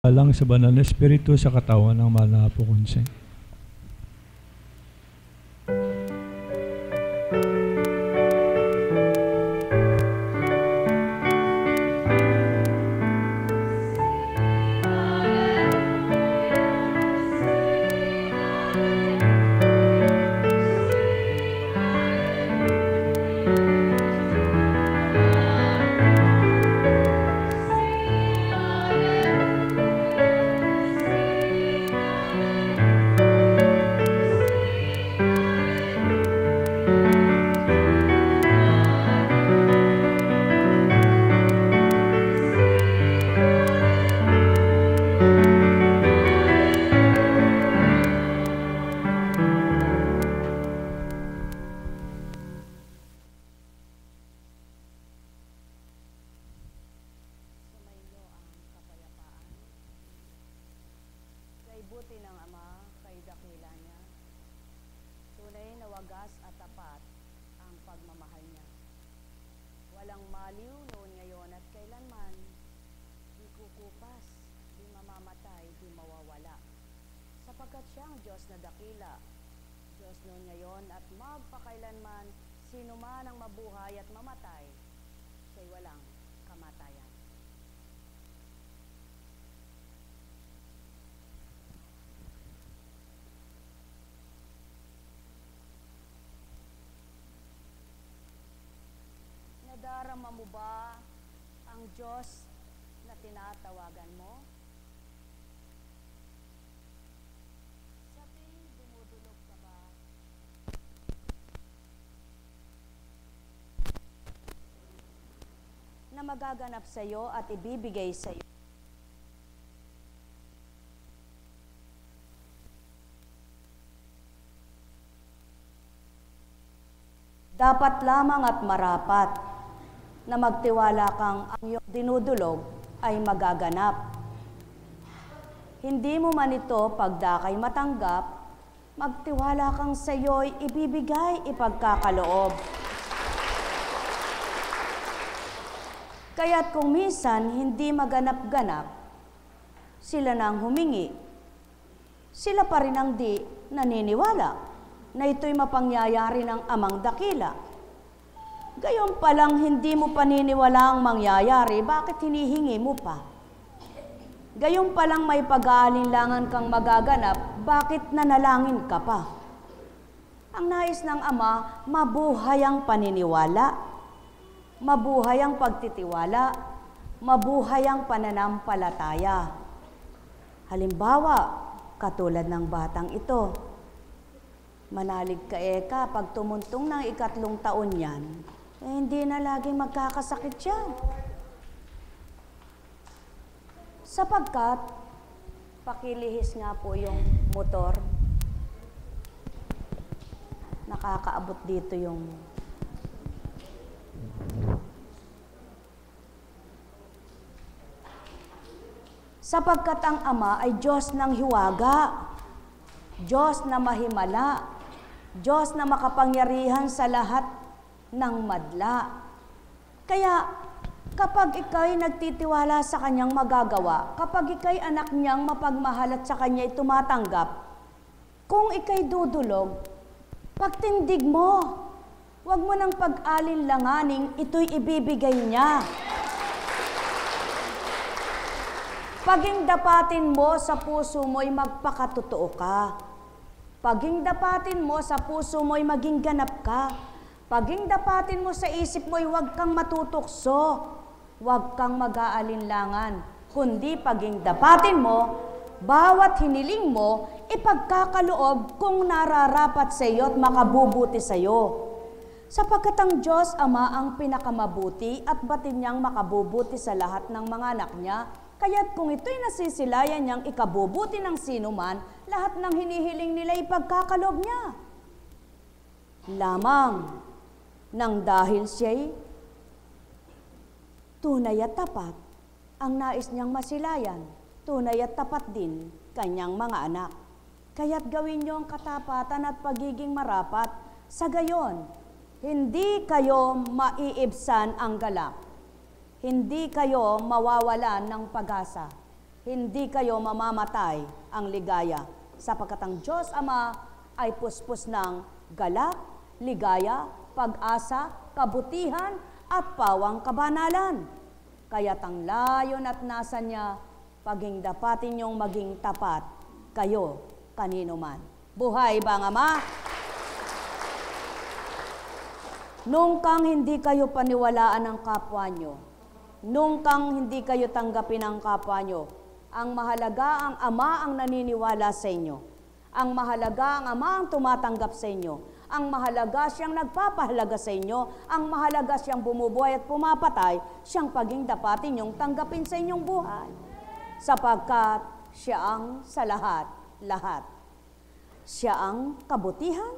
Alang sa banal na espiritu sa katawan ng mahal na Apo Konseng. Buti ng Ama kay dakila niya, tunay na wagas at tapat ang pagmamahal niya. Walang maliw noon, ngayon at kailanman, di kukupas, di mamamatay, di mawawala. Sapagkat siya ang Diyos na dakila, Diyos noon, ngayon at magpakailanman, sino man ang mabuhay at mamatay, siya'y walang kamatayan. Nadarama mo ba ang Diyos na tinatawagan mo? Sa tuwing dumudulog ka ba? Na magaganap sa iyo at ibibigay sa iyo. Dapat lamang at marapat na magtiwala kang ang iyong dinudulog ay magaganap. Hindi mo man ito pagdakay matanggap, magtiwala kang sa iyo'y ibibigay ipagkakaloob. Kaya't kung minsan hindi maganap-ganap, sila nang humingi. Sila pa rin ang di naniniwala na ito'y mapangyayari ng Amang Dakila. Gayon palang hindi mo paniniwala ang mangyayari, bakit hinihingi mo pa? Gayon palang may pag-aalinlangan kang magaganap, bakit nanalangin ka pa? Ang nais ng Ama, mabuhay ang paniniwala, mabuhay ang pagtitiwala, mabuhay ang pananampalataya. Halimbawa, katulad ng batang ito, manalig ka eka, pag tumuntong ng 3 taon yan, hindi na laging magkakasakit yan. Sapagkat, pakilihis nga po yung motor, nakakaabot dito yung sapagkat ang Ama ay Diyos ng hiwaga, Diyos na mahimala, Diyos na makapangyarihan sa lahat ng madla. Kaya kapag ika'y nagtitiwala sa kanyang magagawa, kapag ika'y anak niyang mapagmahal at sa kanya'y tumatanggap, kung ika'y dudulog, pagtindig mo, huwag mo nang pag-alinlanganing ito'y ibibigay niya. Paging dapatin mo sa puso mo'y magpakatotoo ka. Paging dapatin mo sa puso mo'y maging ganap ka. Paging dapatin mo sa isip mo'y huwag kang matutukso, huwag kang mag-aalinlangan, kundi paging dapatin mo, bawat hiniling mo, ipagkakaloob kung nararapat sa iyo at makabubuti sa iyo. Sapagkat ang Diyos Ama ang pinakamamabuti at batid niyang makabubuti sa lahat ng mga anak niya, kaya't kung ito'y nasisilayan niyang ikabubuti ng sino man, lahat ng hinihiling nila ipagkakaloob niya. Lamang nang dahil siya'y tunay at tapat, ang nais niyang masilayan, tunay at tapat din kanyang mga anak. Kaya't gawin niyo ang katapatan at pagiging marapat, sa gayon, hindi kayo maiibsan ang galak, hindi kayo mawawalan ng pag-asa, hindi kayo mamamatay ang ligaya, sapagkat ang Diyos Ama ay puspos ng galak, ligaya, pag-asa, kabutihan, at pawang kabanalan. Kaya't ang layon at nasa niya, paging dapatin niyong maging tapat, kayo, kanino man. Buhay ba ang Ama? Nung kang hindi kayo paniwalaan ng kapwa nyo, nung kang hindi kayo tanggapin ng kapwa nyo, ang mahalaga ang Ama ang naniniwala sa inyo. Ang mahalaga ang Ama ang tumatanggap sa inyo. Ang mahalaga siyang nagpapahalaga sa inyo. Ang mahalaga siyang bumubuhay at pumapatay, siyang paging dapatin niyong tanggapin sa inyong buhay. Sapagkat siya ang sa lahat. Siya ang kabutihan,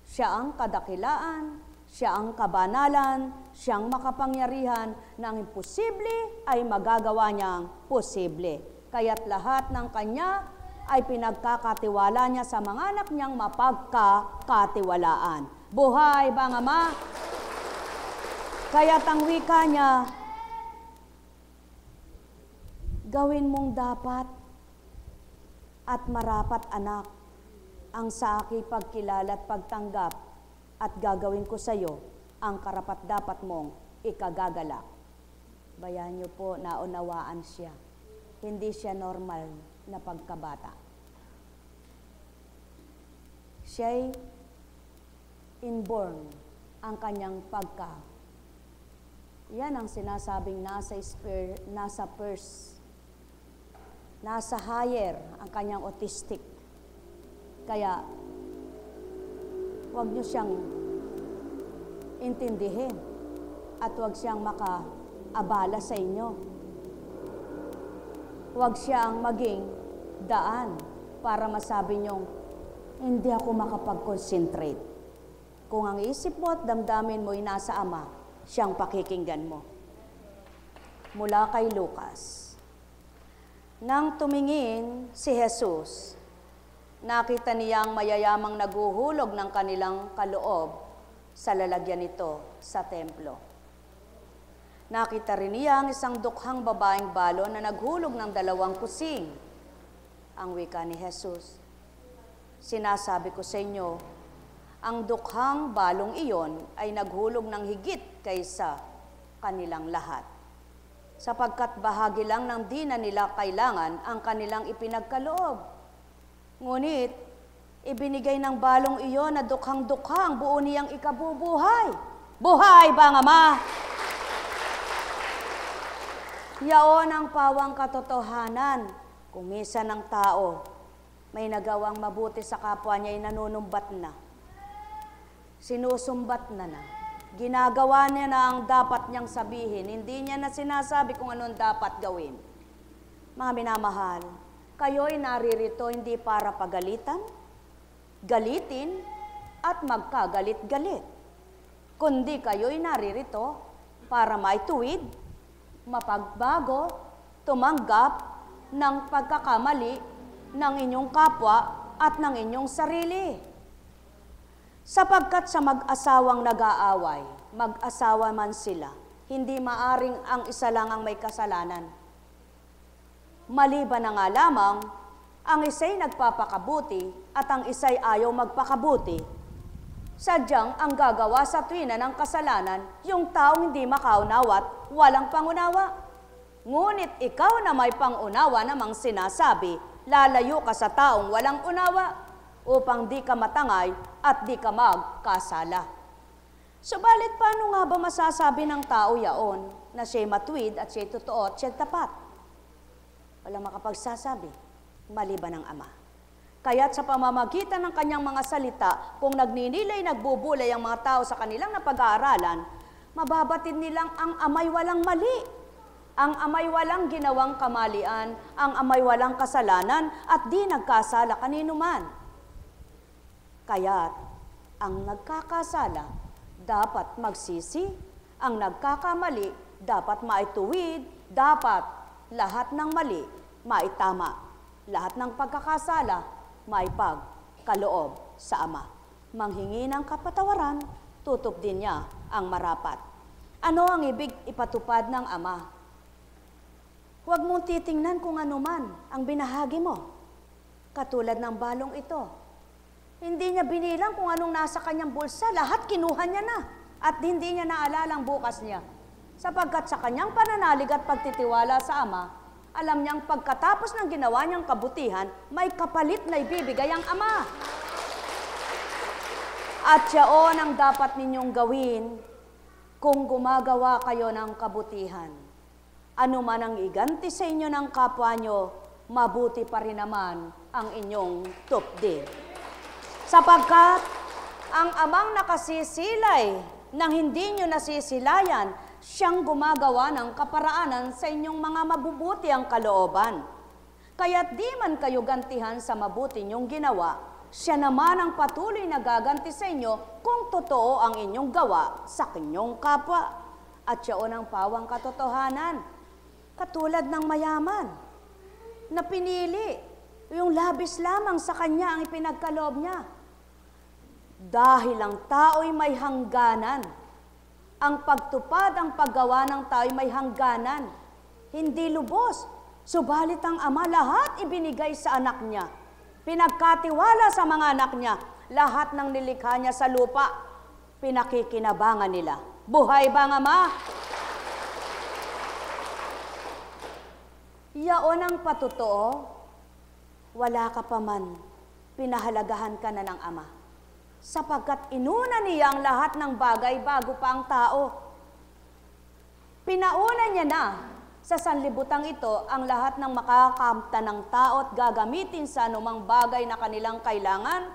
siya ang kadakilaan, siya ang kabanalan, siyang makapangyarihan, na ang imposible ay magagawa niyang posible. Kaya't lahat ng kanya ay pinagkakatiwala niya sa mga anak niyang mapagkakatiwalaan. Buhay ba ang Ama? Kaya't ang wika niya, gawin mong dapat at marapat, anak, ang sa aking pagkilala at pagtanggap, at gagawin ko sa iyo ang karapat-dapat mong ikagagalak. Bayan niyo po, naunawaan siya. Hindi siya normal na pagkabata. Siya'y inborn ang kanyang pagka. Yan ang sinasabing nasa purse, nasa higher ang kanyang autistic. Kaya, huwag niyo siyang intindihin at huwag siyang makaabala sa inyo. Huwag siyang maging daan para masabi niyong, hindi ako makapag-concentrate. Kung ang isip mo at damdamin mo ay nasa Ama, siyang pakikinggan mo. Mula kay Lucas. Nang tumingin si Jesus, nakita niyang mayayamang naguhulog ng kanilang kaloob sa lalagyan nito sa templo. Nakita rin niya ang isang dukhang babaeng balon na naghulog ng 2 kusing. Ang wika ni Jesus, sinasabi ko sa inyo, ang dukhang balong iyon ay naghulog ng higit kaysa kanilang lahat. Sapagkat bahagi lang ng di na nila kailangan ang kanilang ipinagkaloob. Ngunit, ibinigay ng balong iyon na dukhang-dukha ang buo niyang ikabubuhay. Buhay ba ang Ama? Yaon ang pawang katotohanan. Kung minsan ng tao may nagawang mabuti sa kapwa niya ay nanunumbat na. Sinusumbat na. Ginagawa niya na ang dapat niyang sabihin. Hindi niya na sinasabi kung anong dapat gawin. Mga minamahal, kayo'y naririto hindi para pagalitan, galitin, at magkagalit-galit. Kundi kayo'y naririto para maituwid, mapagbago, tumanggap ng pagkakamali ng inyong kapwa at ng inyong sarili. Sapagkat sa mag-asawang nag-aaway, mag-asawa man sila, hindi maaring ang isa lang ang may kasalanan. Maliban na nga lamang, ang isa'y nagpapakabuti at ang isa'y ayaw magpakabuti. Sadyang ang gagawa sa tuwina ng kasalanan, yung taong hindi makaunawa at walang pangunawa. Ngunit ikaw na may pangunawa namang sinasabi, lalayo ka sa taong walang unawa, upang di ka matangay at di ka magkasala. Subalit, paano nga ba masasabi ng tao yaon na siya'y matuwid at siya'y totoo at siya'y tapat? Walang makapagsasabi, maliban ng Ama. Kaya't sa pamamagitan ng kanyang mga salita, kung nagninilay, nagbubulay ang mga tao sa kanilang napag-aaralan, mababatid nilang ang Ama'y walang mali. Ang Ama'y walang ginawang kamalian, ang Ama'y walang kasalanan, at di nagkasala kanino man. Kaya't ang nagkakasala dapat magsisi, ang nagkakamali dapat maituwid, dapat lahat ng mali maitama, lahat ng pagkakasala maipagkaloob sa Ama. Manghingi ng kapatawaran, tutup din niya ang marapat. Ano ang ibig ipatupad ng Ama? Huwag mong titingnan kung ano man ang binahagi mo. Katulad ng balong ito. Hindi niya binilang kung anong nasa kanyang bulsa, lahat kinuha niya na. At hindi niya naalalang bukas niya. Sapagkat sa kanyang pananalig at pagtitiwala sa Ama, alam niyang pagkatapos ng ginawa niyang kabutihan, may kapalit na ibibigay ang Ama. At yaon ang dapat ninyong gawin kung gumagawa kayo ng kabutihan. Ano man ang iganti sa inyo ng kapwa nyo, mabuti pa rin naman ang inyong tupdin. Sapagkat ang Amang nakasisilay nang hindi nyo nasisilayan, siyang gumagawa ng kaparaanan sa inyong mga mabubuti ang kalooban. Kaya't di man kayo gantihan sa mabuti nyong ginawa, siya naman ang patuloy na gaganti sa inyo kung totoo ang inyong gawa sa inyong kapwa. At siyaon ang pawang katotohanan, katulad ng mayaman, na pinili, yung labis lamang sa kanya ang ipinagkaloob niya. Dahil ang tao'y may hangganan, ang pagtupad, ang paggawa ng tao'y may hangganan, hindi lubos, subalit ang Ama lahat ibinigay sa anak niya. Pinagkatiwala sa mga anak niya, lahat ng nilikha niya sa lupa, pinakikinabangan nila. Buhay ba ang Ama? Yaon ang patotoo, wala ka pa man, pinahalagahan ka na ng Ama. Sapagkat inuna niya ang lahat ng bagay bago pa ang tao. Pinauna niya na sa sanlibutang ito ang lahat ng makakamta ng tao at gagamitin sa anumang bagay na kanilang kailangan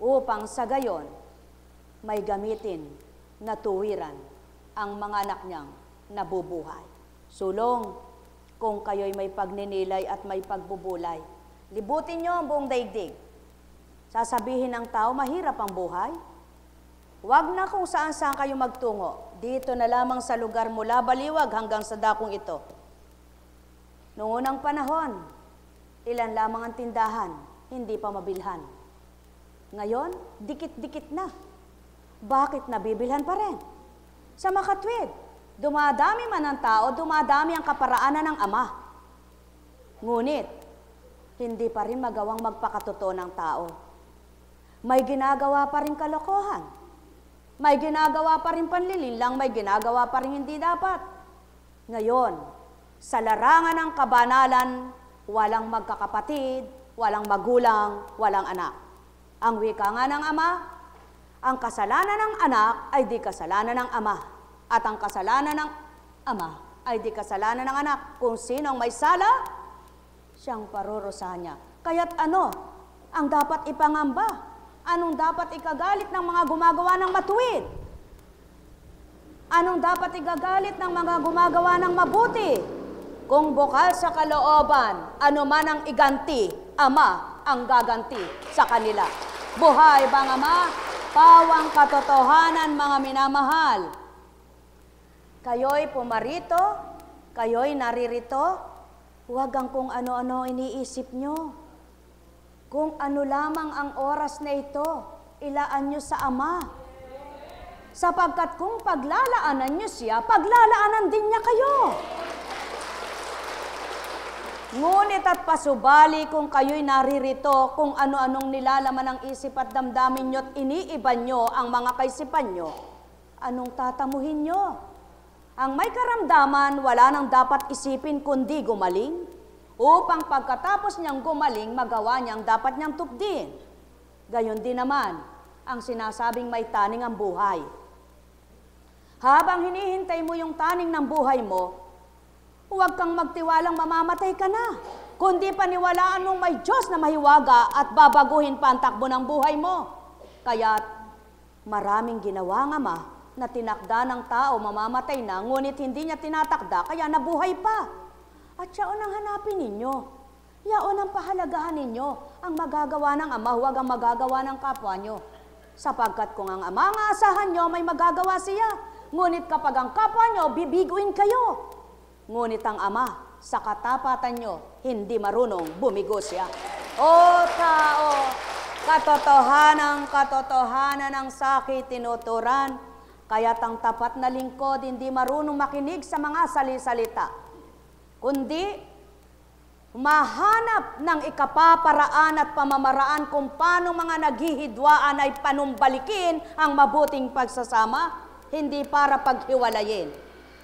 upang sa gayon may gamitin na tuwiran ang mga anak niyang nabubuhay. Sulong, kung kayo'y may pagninilay at may pagbubulay, libutin niyo ang buong daigdig. Sasabihin ng tao, mahirap ang buhay. Huwag na kung saan-saan kayo magtungo. Dito na lamang sa lugar mula Baliwag hanggang sa dakong ito. Noong unang panahon, ilan lamang ang tindahan, hindi pa mabilhan. Ngayon, dikit-dikit na. Bakit nabibilhan pa rin? Sa makatwid, dumadami man ang tao, dumadami ang kaparaanan ng Ama. Ngunit, hindi pa rin magawang magpakatotoo ng tao. May ginagawa pa rin kalokohan. May ginagawa pa rin panlilinlang, may ginagawa pa rin hindi dapat. Ngayon, sa larangan ng kabanalan, walang magkakapatid, walang magulang, walang anak. Ang wika nga ng Ama, ang kasalanan ng anak ay di kasalanan ng Ama. At ang kasalanan ng Ama ay di kasalanan ng anak. Kung sino ang may sala, siyang parurusahan niya. Kaya't ano ang dapat ipangamba? Anong dapat ikagalit ng mga gumagawa ng matuwid? Anong dapat igagalit ng mga gumagawa ng mabuti? Kung bukal sa kalooban, ano man ang iganti, Ama ang gaganti sa kanila. Buhay bang Ama? Pawang katotohanan, mga minamahal. Kayo'y pumarito, kayo'y naririto, huwag ang kung ano-ano iniisip nyo. Kung ano lamang ang oras na ito, ilaan nyo sa Ama. Sapagkat kung paglalaanan nyo siya, paglalaanan din niya kayo. Ngunit at pasubali kung kayo'y naririto, kung ano-anong nilalaman ng isip at damdamin nyo at iniiban nyo ang mga kaisipan nyo, anong tatamuhin nyo? Ang may karamdaman, wala nang dapat isipin kundi gumaling, upang pagkatapos niyang gumaling, magawa niyang dapat niyang tupdin. Gayon din naman ang sinasabing may taning ang buhay. Habang hinihintay mo yung taning ng buhay mo, huwag kang magtiwalang mamamatay ka na, kundi paniwalaan mong may Diyos na mahiwaga at babaguhin pa ang takbo ng buhay mo. Kaya't maraming ginawa ng Ama na tinakda ng tao mamamatay na, ngunit hindi niya tinatakda, kaya nabuhay pa. At yaon ang hanapin ninyo. Yaon ang pahalagahan ninyo. Ang magagawa ng Ama, huwag ang magagawa ng kapwa nyo. Sapagkat kung ang Ama ang aasahan nyo, may magagawa siya. Ngunit kapag ang kapwa nyo, bibiguin kayo. Ngunit ang Ama, sa katapatan nyo, hindi marunong bumigo siya. O tao, katotohanan ng sakit tinuturan, kaya't ang tapat na lingkod hindi marunong makinig sa mga salisalita, kundi mahanap ng ikapaparaan at pamamaraan kung paano mga naghihidwaan ay panumbalikin ang mabuting pagsasama, hindi para paghiwalayin.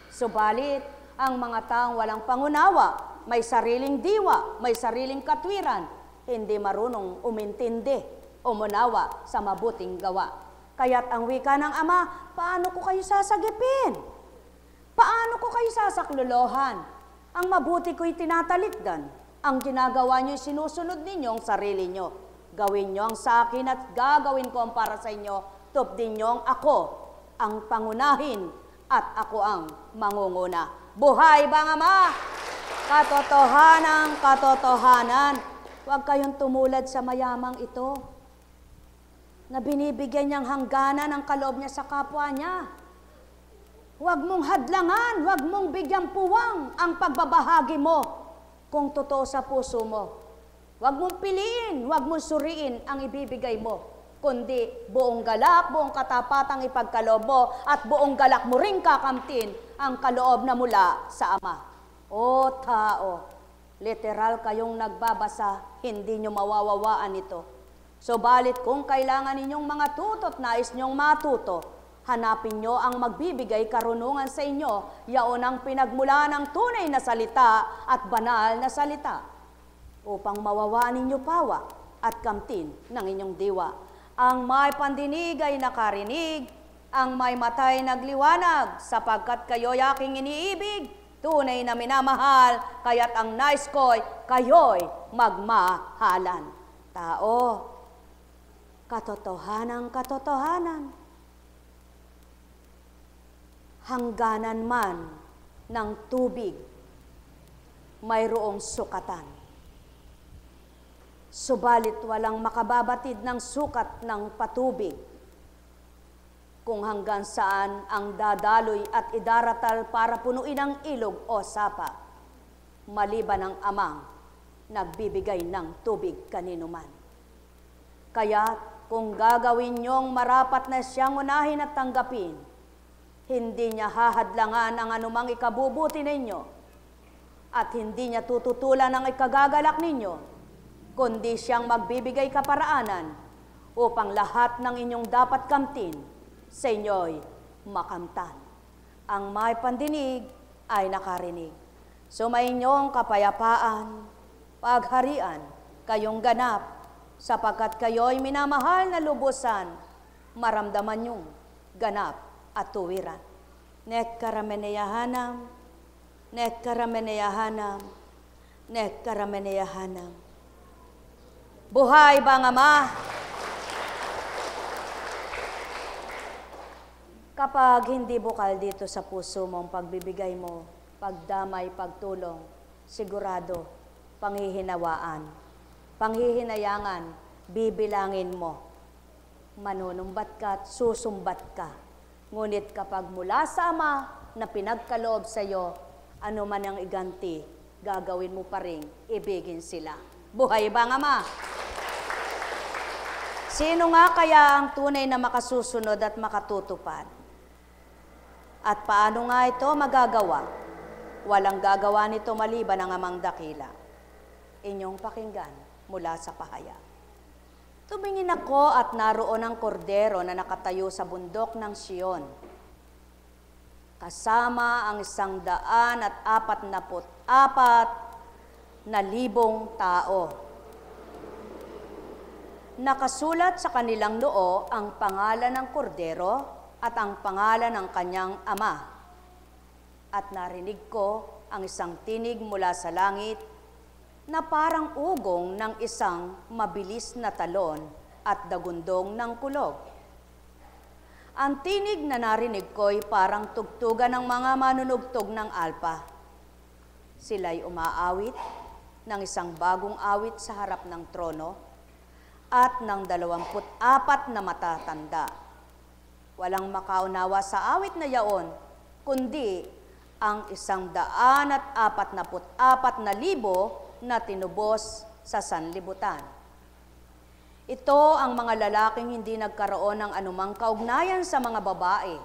Subalit, ang mga taong walang pangunawa, may sariling diwa, may sariling katwiran, hindi marunong umintindi, umunawa sa mabuting gawa. Kaya't ang wika ng Ama, paano ko kayo sasagipin? Paano ko kayo sasaklolohan? Ang mabuti ko'y tinatalikdan. Ang ginagawa niyo'y sinusunod ninyong sarili niyo. Gawin niyo ang sa akin at gagawin ko ang para sa inyo. Tupdin niyo ang ako, ang pangunahin, at ako ang mangunguna. Buhay bang Ama? Katotohanan, katotohanan. Huwag kayong tumulad sa mayamang ito na binibigyan niyang hangganan ang kaloob niya sa kapwa niya. Huwag mong hadlangan, huwag mong bigyang puwang ang pagbabahagi mo kung totoo sa puso mo. Huwag mong piliin, huwag mong suriin ang ibibigay mo, kundi buong galak, buong katapatang ipagkaloob mo at buong galak mo ring kakamtin ang kaloob na mula sa Ama. O tao, literal kayong nagbabasa, hindi nyo mawawawaan ito. Subalit kung kailangan ninyong mga tutot, nais nyong matuto, hanapin nyo ang magbibigay karunungan sa inyo, yaon ang pinagmula ng tunay na salita at banal na salita, upang mawawaan ninyo pawa at kamtin ng inyong diwa. Ang may pandinig ay nakarinig, ang may matay nagliwanag, sapagkat kayo'y aking iniibig, tunay na minamahal, kaya't ang nais ko'y kayo'y magmahalan. Tao, katotohanan, katotohanan. Hangganan man ng tubig, mayroong sukatan. Subalit walang makababatid ng sukat ng patubig kung hanggang saan ang dadaloy at idaratal para punuin ang ilog o sapa, maliban ang Amang nagbibigay ng tubig kanino man. Kaya kung gagawin niyong marapat na siyang unahin at tanggapin, hindi niya hahadlangan ang anumang ikabubuti ninyo at hindi niya tututulan ang ikagagalak ninyo, kundi siyang magbibigay kaparaanan upang lahat ng inyong dapat kamtin sa inyo'y makamtan. Ang may pandinig ay nakarinig. Sumayinyong kapayapaan, pagharian, kayong ganap, sapagkat kayo'y minamahal na lubusan, maramdaman niyong ganap at tuwiran. Nekkarameneyahanam, nekkarameneyahanam, nekkarameneyahanam. Buhay bang Ama? Kapag hindi bukal dito sa puso mo ang pagbibigay mo, pagdamay, pagtulong, sigurado, panghihinawaan, panghihinayangan, bibilangin mo. Manunumbat ka at susumbat ka. Ngunit kapag mula sa Ama na pinagkaloob sa iyo, ano man ang iganti, gagawin mo pa rin, ibigin sila. Buhay bang Ama? Sino nga kaya ang tunay na makasusunod at makatutupad? At paano nga ito magagawa? Walang gagawa nito maliban ang Amang dakila. Inyong pakinggan mula sa pahayag. Tumingin ako at naroon ang kordero na nakatayo sa bundok ng Siyon, kasama ang 144,000 tao. Nakasulat sa kanilang noo ang pangalan ng kordero at ang pangalan ng kanyang ama. At narinig ko ang isang tinig mula sa langit na parang ugong ng isang mabilis na talon at dagundong ng kulog. Ang tinig na narinig ko'y parang tugtugan ng mga manunugtog ng alpa. Sila'y umaawit ng isang bagong awit sa harap ng trono at ng 24 na matatanda. Walang makaunawa sa awit na yaon, kundi ang 144,000 na tinubos sa sanlibutan. Ito ang mga lalaking hindi nagkaroon ng anumang kaugnayan sa mga babae.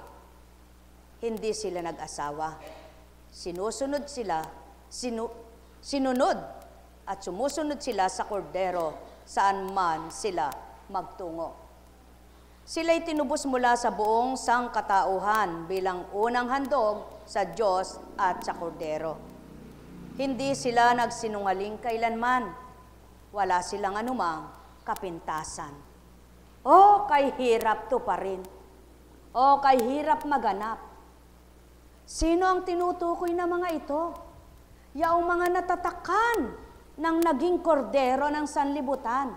Hindi sila nag-asawa. Sinusunod sila sinunod at sumusunod sila sa kordero saan man sila magtungo. Sila'y tinubos mula sa buong sangkatauhan bilang unang handog sa Diyos at sa kordero. Hindi sila nagsinungaling kailanman. Wala silang anumang kapintasan. O kay hirap to pa rin. O kay hirap maganap. Sino ang tinutukoy na mga ito? Yaong mga natatakan ng naging kordero ng sanlibutan.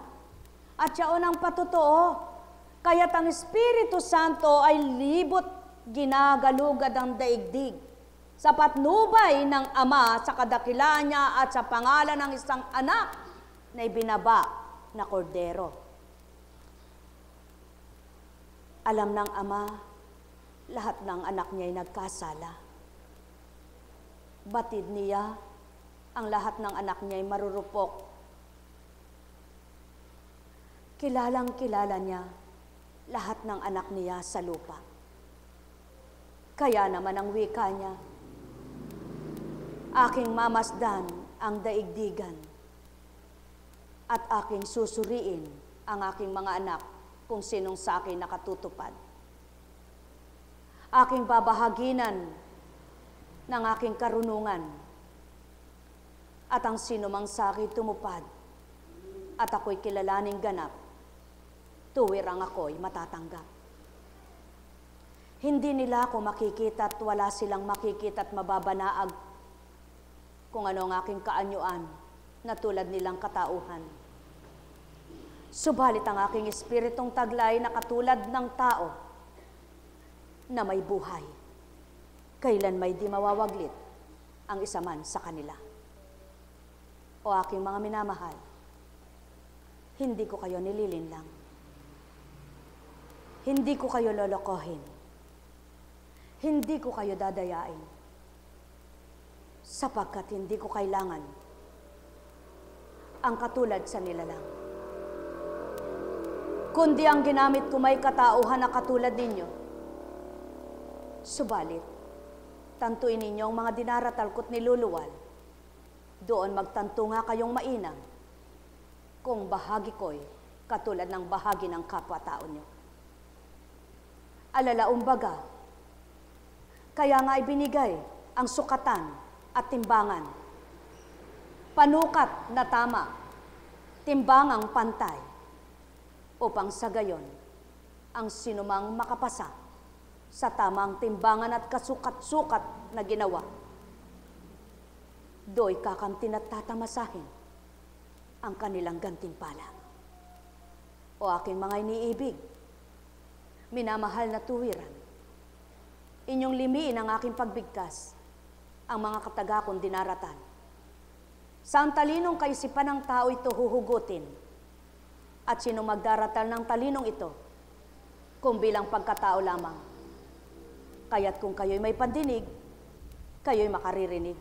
At yaon ang patotoo, kaya't ang Espiritu Santo ay libot ginagalugad ang daigdig sa patnubay ng Ama sa kadakilaan niya at sa pangalan ng isang anak na ibinaba na kordero. Alam ng Ama, lahat ng anak niya ay nagkasala. Batid niya, ang lahat ng anak niya ay marurupok. Kilalang-kilala niya lahat ng anak niya sa lupa. Kaya naman ang wika niya, aking mamasdan ang daigdigan at aking susuriin ang aking mga anak kung sinong sa akin nakatutupad. Aking babahaginan ng aking karunungan at ang sino mang sa akin tumupad at ako'y kilalaning ganap, tuwirang ako'y matatanggap. Hindi nila ako makikita at wala silang makikita at mababanaag kung ano ang aking kaanyuan na tulad nilang katauhan. Subalit ang aking espiritong taglay na katulad ng tao na may buhay, kailan may di mawawaglit ang isa man sa kanila. O aking mga minamahal, hindi ko kayo nililinlang. Hindi ko kayo lolokohin. Hindi ko kayo dadayain. Sapagkat hindi ko kailangan ang katulad sa nilalang. Kundi ang ginamit ko may katauhan na katulad ninyo. Subalit, tantuin ninyo ang mga dinaratal ko't niluluwal. Doon magtanto nga kayong mainang kung bahagi ko'y katulad ng bahagi ng kapwa-tao nyo. Alalaong baga, kaya nga ibinigay ang sukatan at timbangan. Panukat na tama, timbangang pantay, upang sa gayon, ang sinumang makapasa sa tamang timbangan at kasukat-sukat na ginawa, do'y kakamtin at tatamasahin ang kanilang gantimpala. O aking mga iniibig, minamahal na tuwiran, inyong limiin ang aking pagbigkas, ang mga kataga kong dinaratan. Sa ang talinong kaisipan ng tao ito huhugutin, at sino magdaratal ng talinong ito, kung bilang pagkatao lamang. Kaya't kung kayo'y may pandinig, kayo'y makaririnig.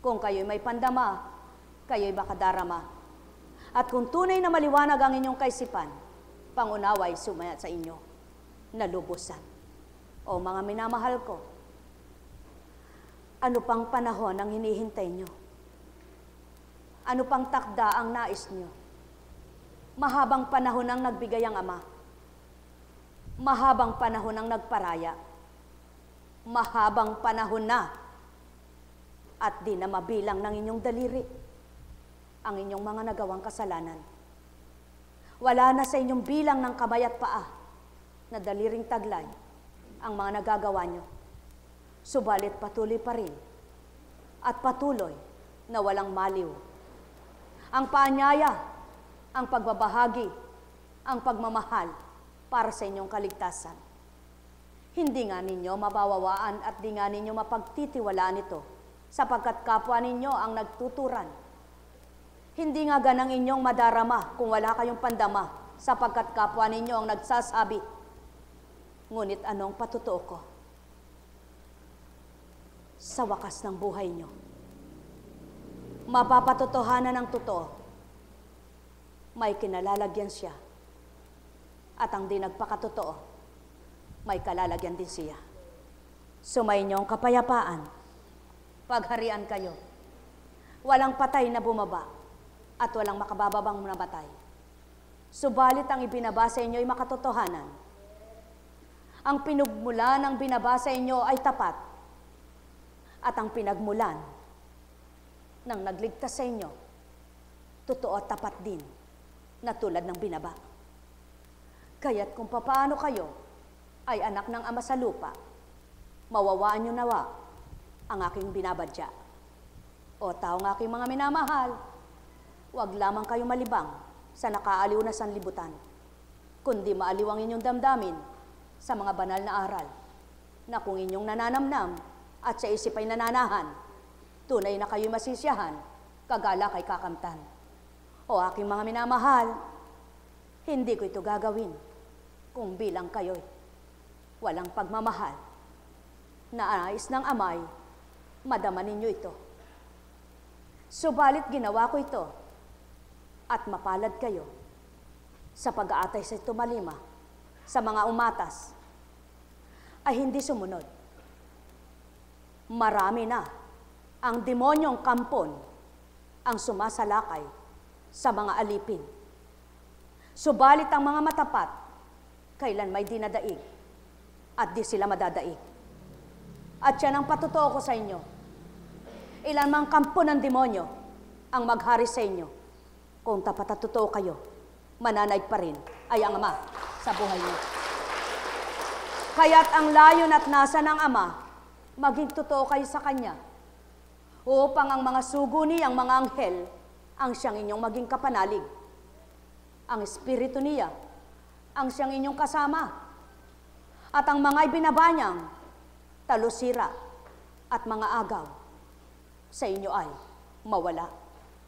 Kung kayo'y may pandama, kayo'y makadarama. At kung tunay na maliwanag ang inyong kaisipan, pangunaway sumaya sa inyo, nalubusan. O mga minamahal ko, ano pang panahon ang hinihintay nyo? Ano pang takda ang nais nyo? Mahabang panahon ang nagbigay ang Ama. Mahabang panahon ang nagparaya. Mahabang panahon na at di na mabilang ng inyong daliri ang inyong mga nagawang kasalanan. Wala na sa inyong bilang ng kamay at paa na daliring taglay ang mga nagagawa nyo. Subalit patuloy pa rin at patuloy na walang maliw. Ang paanyaya, ang pagbabahagi, ang pagmamahal para sa inyong kaligtasan. Hindi nga ninyo mabawawaan at di nga ninyo mapagtitiwalaan ito sapagkat kapwa ninyo ang nagtuturan. Hindi nga ganang inyong madarama kung wala kayong pandama sapagkat kapwa ninyo ang nagsasabi. Ngunit anong patotoo ko? Sa wakas ng buhay nyo, mapapatotohanan ng totoo, may kinalalagyan siya. At ang di nagpakatotoo, may kalalagyan din siya. Sumayin niyo ang kapayapaan, pagharian kayo Walang patay na bumaba at walang makabababang namatay. Subalit ang ibinaba sa inyo ay makatotohanan. Ang pinagmulan ng binaba sa inyo ay tapat. At ang pinagmulan ng nagligtas sa inyo, totoo at tapat din na tulad ng binaba. Kaya't kung papaano kayo ay anak ng Ama sa lupa, mawawaan nyo nawa ang aking binabadya. O taong aking mga minamahal, huwag lamang kayo malibang sa nakaaliw na sanlibutan, kundi maaliw ang inyong damdamin sa mga banal na aral, na kung inyong nananamnam at sa isip ay nananahan, tunay na kayo masisiyahan, kagala kay kakamtan. O aking mga minamahal, hindi ko ito gagawin kung bilang kayo'y walang pagmamahal. Nais ng Amay, madama ninyo ito. Subalit ginawa ko ito at mapalad kayo sa pag-aatay sa tumalima sa mga umatas ay hindi sumunod. Marami na ang demonyong kampon ang sumasalakay sa mga alipin. Subalit ang mga matapat, kailan may dinadaig at di sila madadaig. At yan ang patotoo ko sa inyo. Ilan mang kampo ng demonyo ang maghari sa inyo, kung tapat at totoo kayo, mananaig pa rin ay ang Ama sa buhay niyo. Kaya't ang layon at nasa ng Ama, maging totoo kayo sa Kanya, upang ang mga sugo niyang mga anghel ang siyang inyong maging kapanalig. Ang Espiritu niya ang siyang inyong kasama. At ang mga ibinaba niyang talusira at mga agaw sa inyo ay mawala.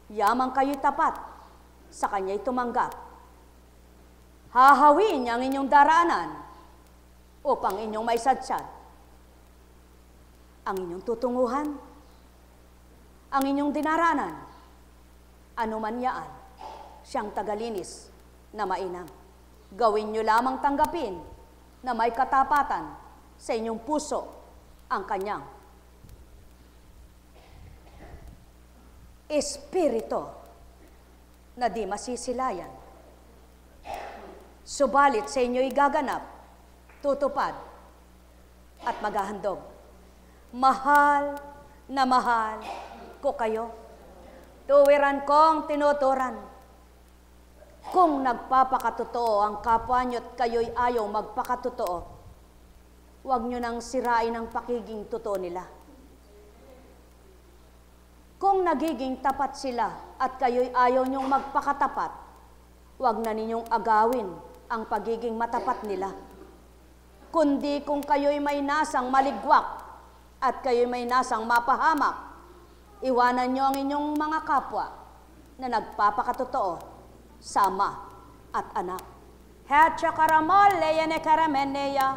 Yamang kayo'y tapat, sa Kanya'y tumanggap. Hahawin niya ang inyong daraanan upang inyong maisadsad ang inyong tutunguhan, ang inyong dinaranan, anuman yaan, siyang tagalinis na mainam. Gawin niyo lamang tanggapin na may katapatan sa inyong puso ang Kanyang Espiritu na di masisilayan. Subalit sa inyo'y gaganap, tutupad at maghahandog. Mahal na mahal ko kayo. Tuwiran kong tinuturan. Kung nagpapakatotoo ang kapwa niyo't kayo'y ayaw magpakatotoo, huwag niyo nang sirain ang pakiging totoo nila. Kung nagiging tapat sila at kayo'y ayaw niyong magpakatapat, huwag na ninyong agawin ang pagiging matapat nila. Kundi kung kayo'y may nasang maligwak at kayo'y may nasang mapahamak, iwanan niyo ang inyong mga kapwa na nagpapakatotoo sa Ama at Anak. Hetya karamol leya ne karameneya,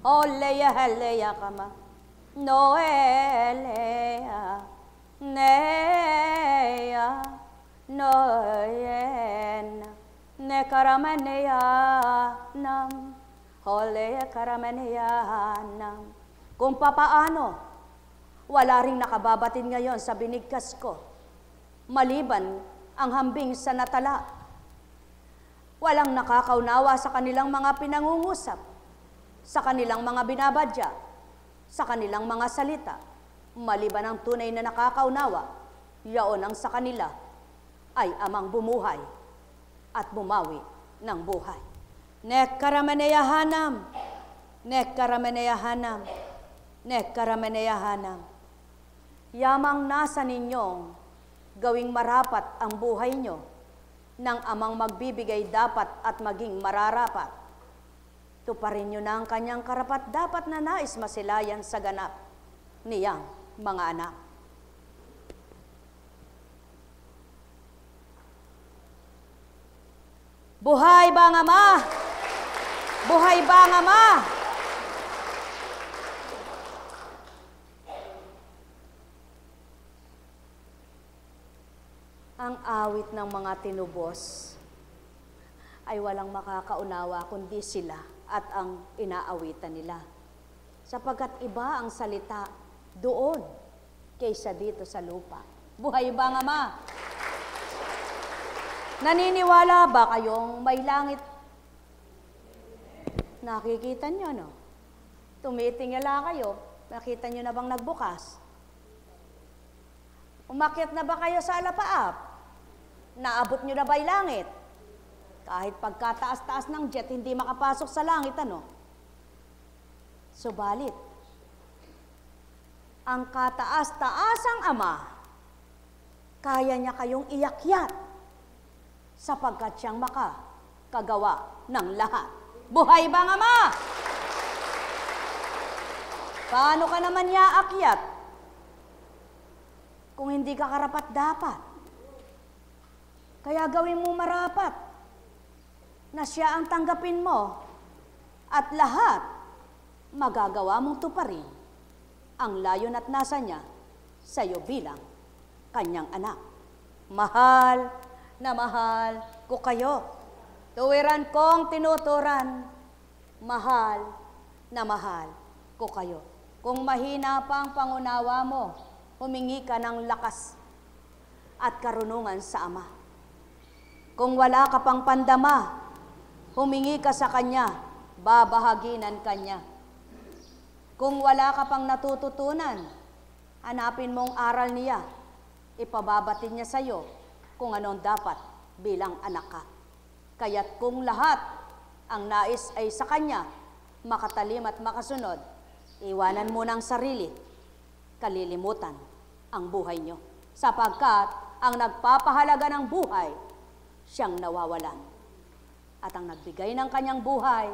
o leya heleya kama, noeleya. Neya, noyen, ne karameneya nam, hole karameneya nam. Kung papaano, wala ring nakababatid ngayon sa binigkas ko, maliban ang hambing sa natala. Walang nakakaunawa sa kanilang mga pinangungusap, sa kanilang mga binabadya, sa kanilang mga salita, maliban ang tunay na nakakaunawa, yaon ang sa kanila ay Amang bumuhay at bumawi ng buhay. Nekkarameneyahanam, nekkarameneyahanam, nekkarameneyahanam. Yamang nasa ninyong gawing marapat ang buhay nyo ng Amang magbibigay dapat at maging mararapat. Tuparin nyo na ang Kanyang karapat-dapat na nais masilayan sa ganap niyang mga anak. Buhay ba ang Ama? Buhay ba ang Ama? Ang awit ng mga tinubos ay walang makakaunawa kundi sila at ang inaawitan nila. Sapagkat iba ang salita doon kaysa dito sa lupa. Buhay bang Ama? Naniniwala ba kayong may langit? Nakikita nyo, no? Tumitingala kayo. Nakita nyo na bang nagbukas? Umakyat na ba kayo sa alapaap? Naabot nyo na ba yung langit? Kahit pagkataas-taas ng jet, hindi makapasok sa langit, ano? Subalit, ang kataas-taasang Ama, kaya niya kayong iakyat sapagkat siyang makakagawa ng lahat. Buhay bang Ama? Paano ka naman niya akyat kung hindi ka karapat-dapat? Kaya gawin mo marapat na siya ang tanggapin mo at lahat magagawa mong tuparin ang layon at nasa niya sa iyo bilang kanyang anak. Mahal na mahal ko kayo. Tuwiran kong tinuturan, mahal na mahal ko kayo. Kung mahina pa ang pangunawa mo, humingi ka ng lakas at karunungan sa Ama. Kung wala ka pang pandama, humingi ka sa Kanya, babahaginan Kanya. Kung wala ka pang natututunan, hanapin mong aral niya, ipababatid niya sa iyo kung anong dapat bilang anak ka. Kaya't kung lahat ang nais ay sa Kanya, makatalim at makasunod, iwanan mo ng sarili, kalilimutan ang buhay nyo. Sapagkat ang nagpapahalaga ng buhay, siyang nawawalan. At ang nagbigay ng kanyang buhay,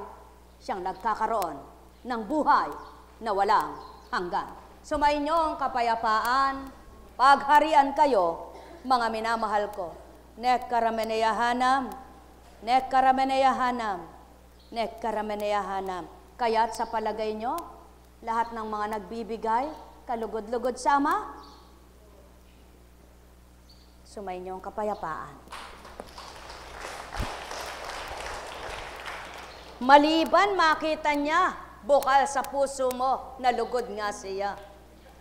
siyang nagkakaroon ng buhay na walang hanggan. Sumainyo ang kapayapaan, pagharian kayo, mga minamahal ko. Nek karameneyahanam, nek karameneyahanam, nek karameneyahanam. Kaya't sa palagay nyo, lahat ng mga nagbibigay, kalugod-lugod sa Ama, sumainyo ang kapayapaan. Maliban makita niya, bukal sa puso mo, nalugod nga siya.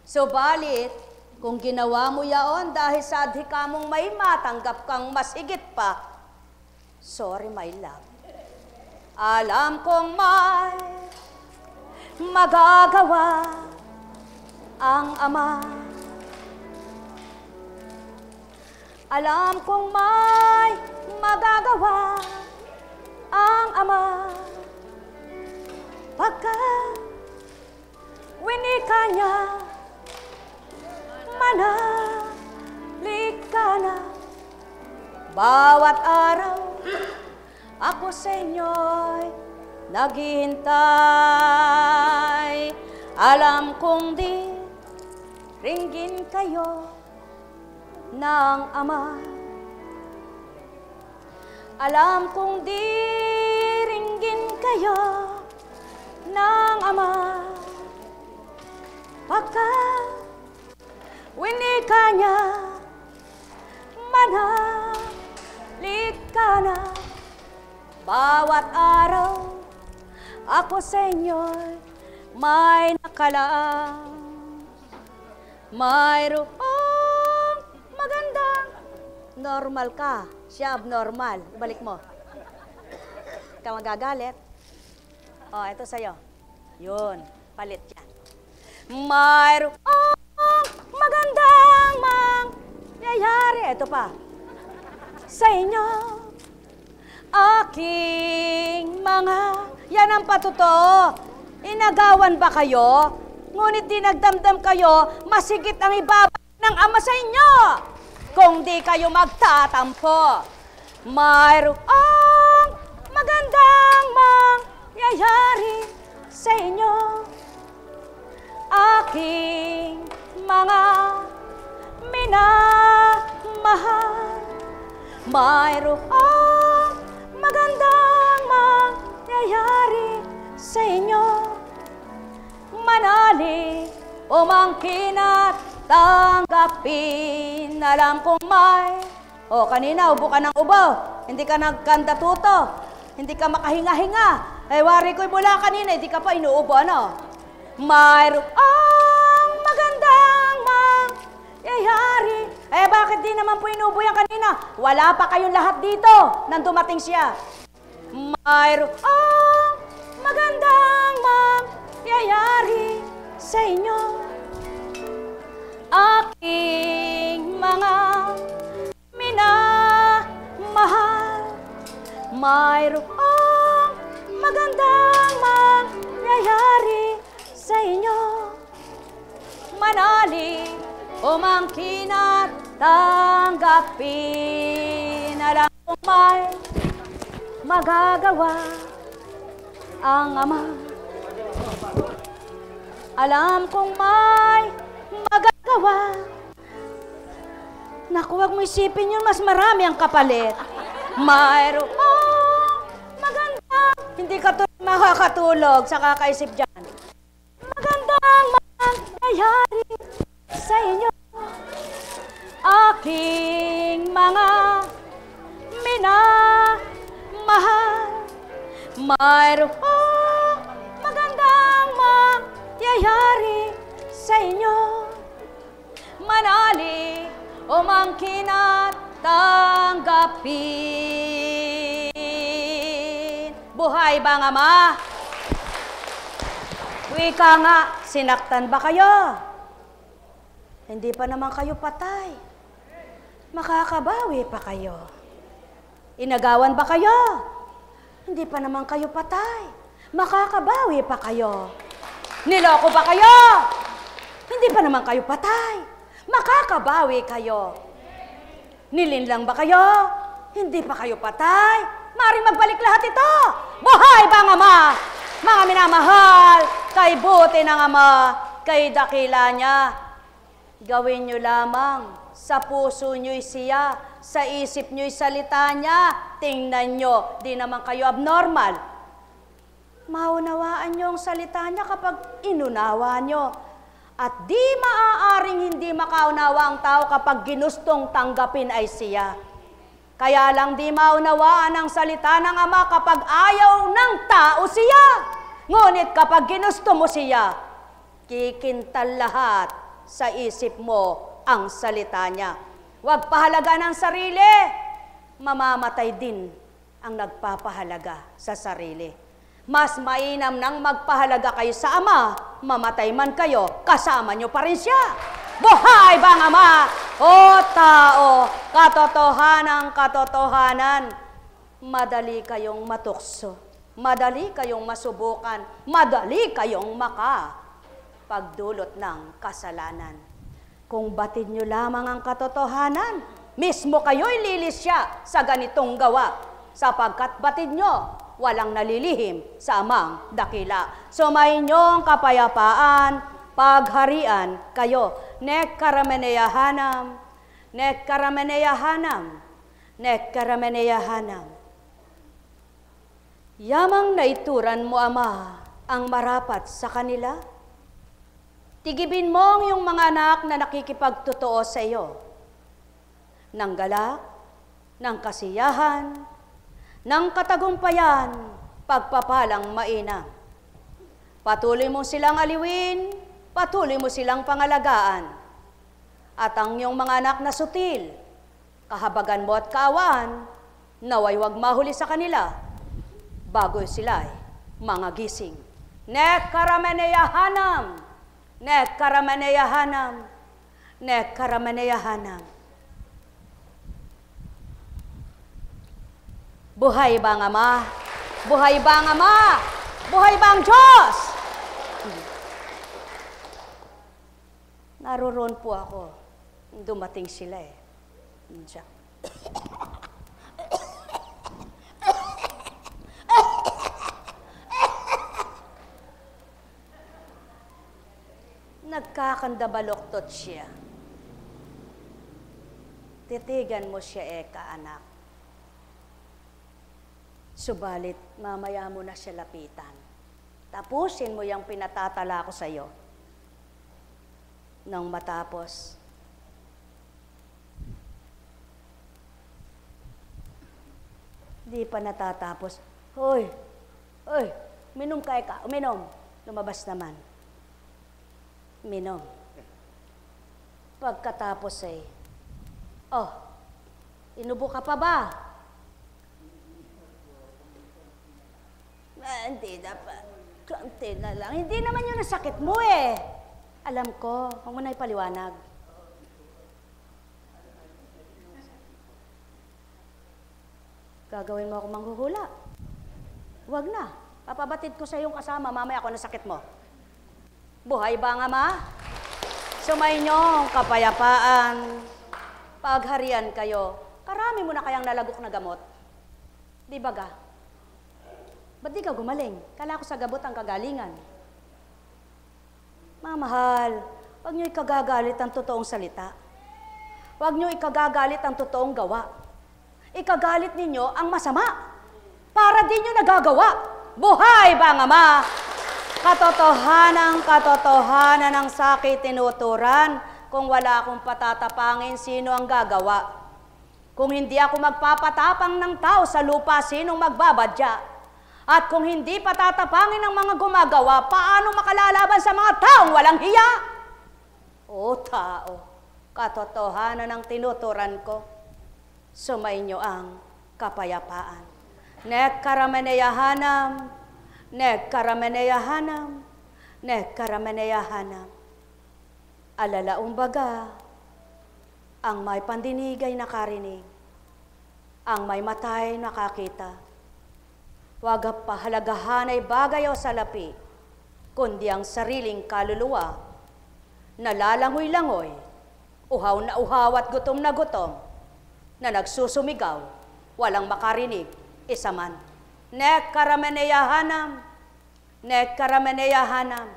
Subalit, kung ginawa mo yaon dahil sa adhika mong may matanggap kang masigit pa, sorry my love. Alam kong may magagawa ang Ama. Alam kong may magagawa ang Ama. Pagkat winika niya, manalik ka na. Bawat araw, ako sa inyo'y naghihintay. Alam kong di ringgin kayo ng Ama. Alam kong di ringgin kayo ng Ama. Pagkat winika niya, manalik ka na. Bawat araw, ako sa inyo'y may nakalaang. Mayroong magandang normal ka, siya abnormal. Balik mo. Ka magagalit. Oh, ito sa'yo. Yun, palit yan. Mayroong magandang mangyayari. Ito pa. Sa inyo, aking mga, yan ang patotoo. Inagawan ba kayo? Ngunit di nagdamdam kayo, masigit ang ibaba ng Ama sa inyo. Kung di kayo magtatampo, mayroong magandang mangyayari sa inyo. Aking mga minamahal, mayroong magandang mangyayari sa inyo. Manali, umangkin at tanggapin. Alam kong may, kanina ubo ka ng ubo, hindi ka nagkandatuto, hindi ka makahinga-hinga. Wari ko'y mula kanina, hindi ka pa inuubo, ano? Mayroong magandang mangyayari Eh, bakit di naman po inubo yan kanina? Wala pa kayong lahat dito nang dumating siya. Mayroong magandang mangyayari sa inyo. Aking mga minamahal, mayroong magandang mangyayari sa inyo. Manali o mangkin at tanggapin. Alam kong may magagawa ang Ama. Alam kong may magagawa. Naku, wag mo isipin yun, mas marami ang kapalit. Mayroong maganda. Hindi ka makakatulog sa kakaisip dyan. Magandang mangyayari sa inyo. Aking mga minamahal, mayroong magandang mangyayari sa inyo. Manali o mangkin at tanggapin. Buhay ba ang Ama? Wika nga, sinaktan ba kayo? Hindi pa naman kayo patay. Makakabawi pa kayo. Inagawan ba kayo? Hindi pa naman kayo patay. Makakabawi pa kayo. Niloko ba kayo? Hindi pa naman kayo patay. Makakabawi kayo. Nilinlang ba kayo? Hindi pa kayo patay. Maring magbalik lahat ito. Buhay ba ang Ama? Mga minamahal, kay buti ng Ama, kay dakila niya. Gawin niyo lamang, sa puso niyo'y siya, sa isip niyo'y salita niya. Tingnan niyo, di naman kayo abnormal. Maunawaan niyo ang salita niya kapag inunawa niyo. At di maaaring hindi makaunawa ang tao kapag ginustong tanggapin ay siya. Kaya lang di maunawaan ang salita ng Ama kapag ayaw ng tao siya. Ngunit kapag ginusto mo siya, kikintal lahat sa isip mo ang salita niya. Huwag pahalaga ng sarili, mamamatay din ang nagpapahalaga sa sarili. Mas mainam nang magpahalaga kayo sa Ama, mamatay man kayo, kasama nyo pa rin siya. Buhay ba ang Ama? O tao, katotohanan, madali kayong matukso, madali kayong masubukan, madali kayong pagdulot ng kasalanan. Kung batid nyo lamang ang katotohanan, mismo kayo'y lilisya sa ganitong gawa, sapagkat batid nyo, walang nalilihim sa Amang dakila. Sumainyo ang kapayapaan, pagharian kayo. Nek karameneyahanam, nek karameneyahanam, nek karameneyahanam. Yamang naituran mo, Ama, ang marapat sa kanila. Tigibin mo ang iyong mga anak na nakikipagtotoo sa iyo. Ng galak, ng kasiyahan, ng katagumpayan, pagpapalang mainam. Patuloy mo silang aliwin, patuloy mo silang pangalagaan. At ang iyong mga anak na sutil, kahabagan mo at kaawaan, naway wag mahuli sa kanila, bago sila'y mga gising. Nek karameneyahanam, nek karameneyahanam, nek karameneyahanam. Buhay ba ang Ama? Buhay ba ang Ama? Buhay ba ang Diyos? Naroon po ako. Dumating sila eh. Diyan. Nagkakandabaloktot siya. Titigan mo siya anak. Subalit, mamaya mo na siya lapitan. Tapusin mo yung pinatatala ko sa iyo. Nang matapos, di pa natatapos. Hoy, minom ka. Uminom. Lumabas naman. Minom. Pagkatapos Oh, inubo ka pa ba? Hindi dapat. Konti na lang. Hindi naman yun ang sakit mo eh. Alam ko, huwag mo na ipaliwanag. Gagawin mo ako manghuhula. Huwag na. Papabatid ko sa iyong kasama, mamaya ako na sakit mo. Buhay ba nga ma? Sumainyo, kapayapaan. Pagharian kayo. Karami mo na kayang nalagok na gamot. Di ba ga? Ba't di ka gumaling? Kala ko sa gabot ang kagalingan. Mamahal, huwag niyo ikagagalit ang totoong salita. Huwag niyo ikagagalit ang totoong gawa. Ikagalit ninyo ang masama para di nyo nagagawa. Buhay ba nga ma? Katotohanan ng sakit tinuturan. Kung wala akong patatapangin, sino ang gagawa? Kung hindi ako magpapatapang ng tao sa lupa, sinong magbabadya? At kung hindi patatapangin ng mga gumagawa, paano makalalaban sa mga taong walang hiya? O tao, katotohanan ng tinuturan ko. Sumainyo ang kapayapaan. Nekkarameneyahanam, nekkarameneyahanam, nekkarameneyahanam. Alalaong baga, ang may pandinig ay nakarinig, ang may matay nakakita. Huwag pahalagahan ay bagay o salapi, kundi ang sariling kaluluwa, nalalangoy-langoy, uhaw na uhaw at gutom na gutom, na nagsusumigaw, walang makarinig, isa man. Nekkarameneyahanam, nekkarameneyahanam,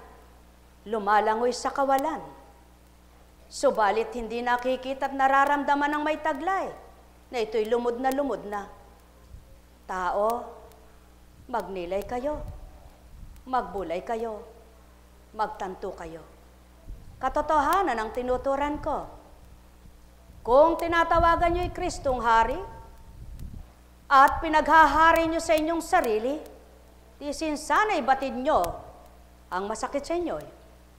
lumalangoy sa kawalan. Subalit hindi nakikita at nararamdaman ng may taglay, na ito'y lumod na. Tao, magnilay kayo, magbulay kayo, magtanto kayo. Katotohanan ang tinuturan ko. Kung tinatawagan niyo'y Kristong Hari at pinaghahari niyo sa inyong sarili, di sana'y batid niyo ang masakit sa inyo.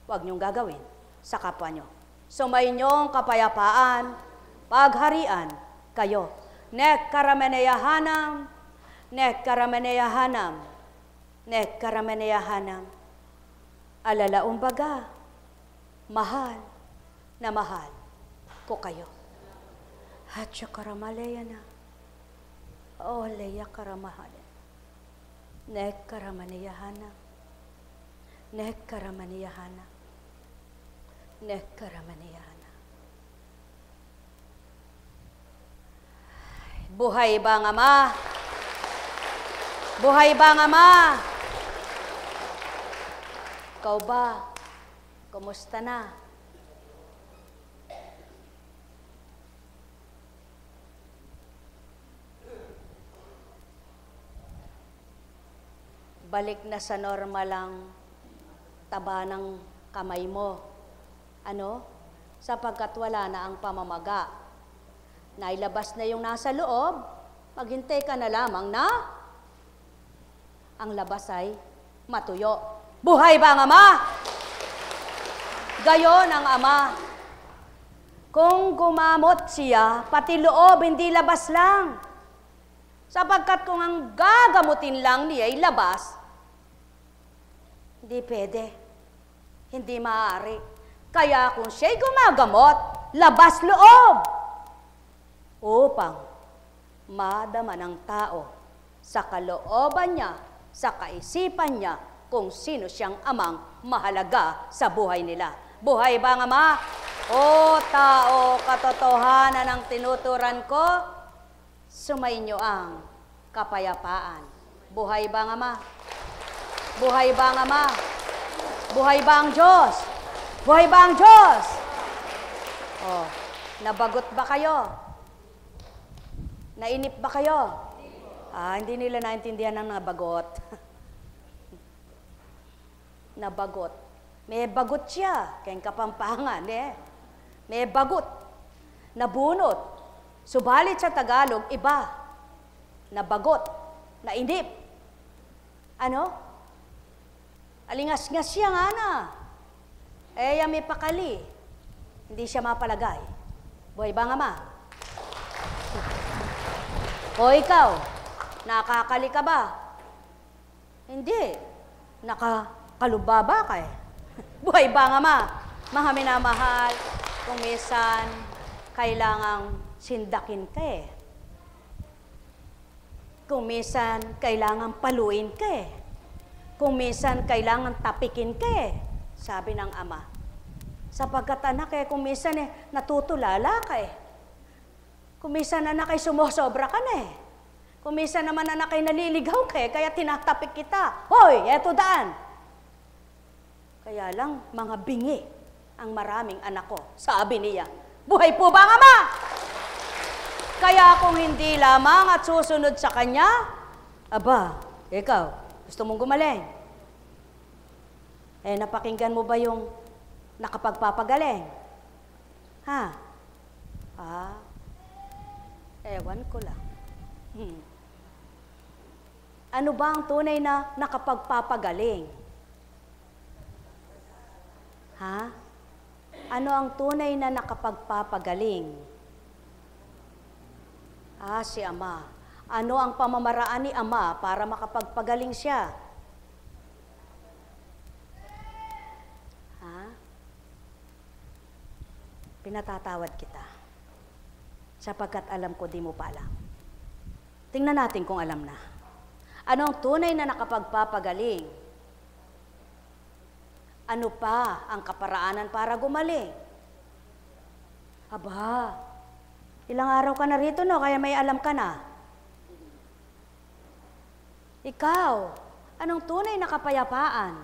Huwag niyong gagawin sa kapwa niyo. Sumainyong kapayapaan, pagharian kayo. Nekkarameneyahanam, nekkarameneyahanam, nekkarameneyahanam. Alalaong baga, mahal na mahal ko kayo. Hatya karamaleyana, oleya karamahalan, nekkarameneyahanam, nekkarameneyahanam, nekkarameneyana. Buhay ba nga ma? Buhay ba nga ma? Ikaw ba? Kumusta na? Balik na sa normal ang taba ng kamay mo. Ano? Sapagkat wala na ang pamamaga. Nailabas na yung nasa loob, maghintay ka na lamang na ang labas ay matuyo. Buhay ba ang Ama? Gayon ang Ama. Kung gumamot siya, pati loob, hindi labas lang. Sapagkat kung ang gagamutin lang niya ay labas, hindi pwede. Hindi maaari. Kaya kung siya'y gumagamot, labas loob upang madama ng tao sa kalooban niya, sa kaisipan niya, kung sino siyang amang mahalaga sa buhay nila. Buhay ba ang Ama? O tao, katotohanan ang tinuturan ko, sumainyo ang kapayapaan. Buhay ba ang Ama? Buhay ba ang Ama? Buhay ba ang Diyos? Buhay ba ang Diyos? Oh, nabagot ba kayo? Nainip ba kayo? Hindi nila naintindihan ang nabagot. Nabagot. May bagot siya, kayang Kapampangan, eh. May bagot. Nabunot. Subalit sa Tagalog, iba. Nabagot. Nainip. Ano? Alingas-ngas siya nga na. May pakali. Hindi siya mapalagay. Buhay ba nga ma? O ikaw, nakakali ka ba? Hindi. Nakakalubaba ka eh. Buhay ba nga ma? Mga minamahal, kung minsan, kailangang sindakin ka eh. Kung minsan, kailangang paluin ka eh. Kung minsan, kailangang tapikin ka eh. Sabi ng ama. Sapagkat anak eh, kung minsan eh, natutulala ka eh. Kung minsan anak ay sumusobra ka na eh. Kung minsan naman anak ay naliligaw ka eh, kaya tinatapik kita. Hoy, eto daan. Kaya lang, mga bingi ang maraming anak ko, sabi niya. Buhay po ba ang ama? Kaya kung hindi lamang at susunod sa kanya, aba, ikaw, gusto mong gumaling? Eh, napakinggan mo ba yung nakapagpapagaling? Ha? Ah, ewan ko lang. Ano ba ang tunay na nakapagpapagaling? Ha? Ano ang tunay na nakapagpapagaling? Ah, si Ama. Ano ang pamamaraan ni Ama para makapagpagaling siya? Ha? Pinatatawad kita. Sapagkat alam ko di mo pa alam. Tingnan natin kung alam na. Ano ang tunay na nakapagpapagaling? Ano pa ang kaparaanan para gumaling? Aba, ilang araw ka na rito, no? Kaya may alam ka na. Ikaw, anong tunay na kapayapaan?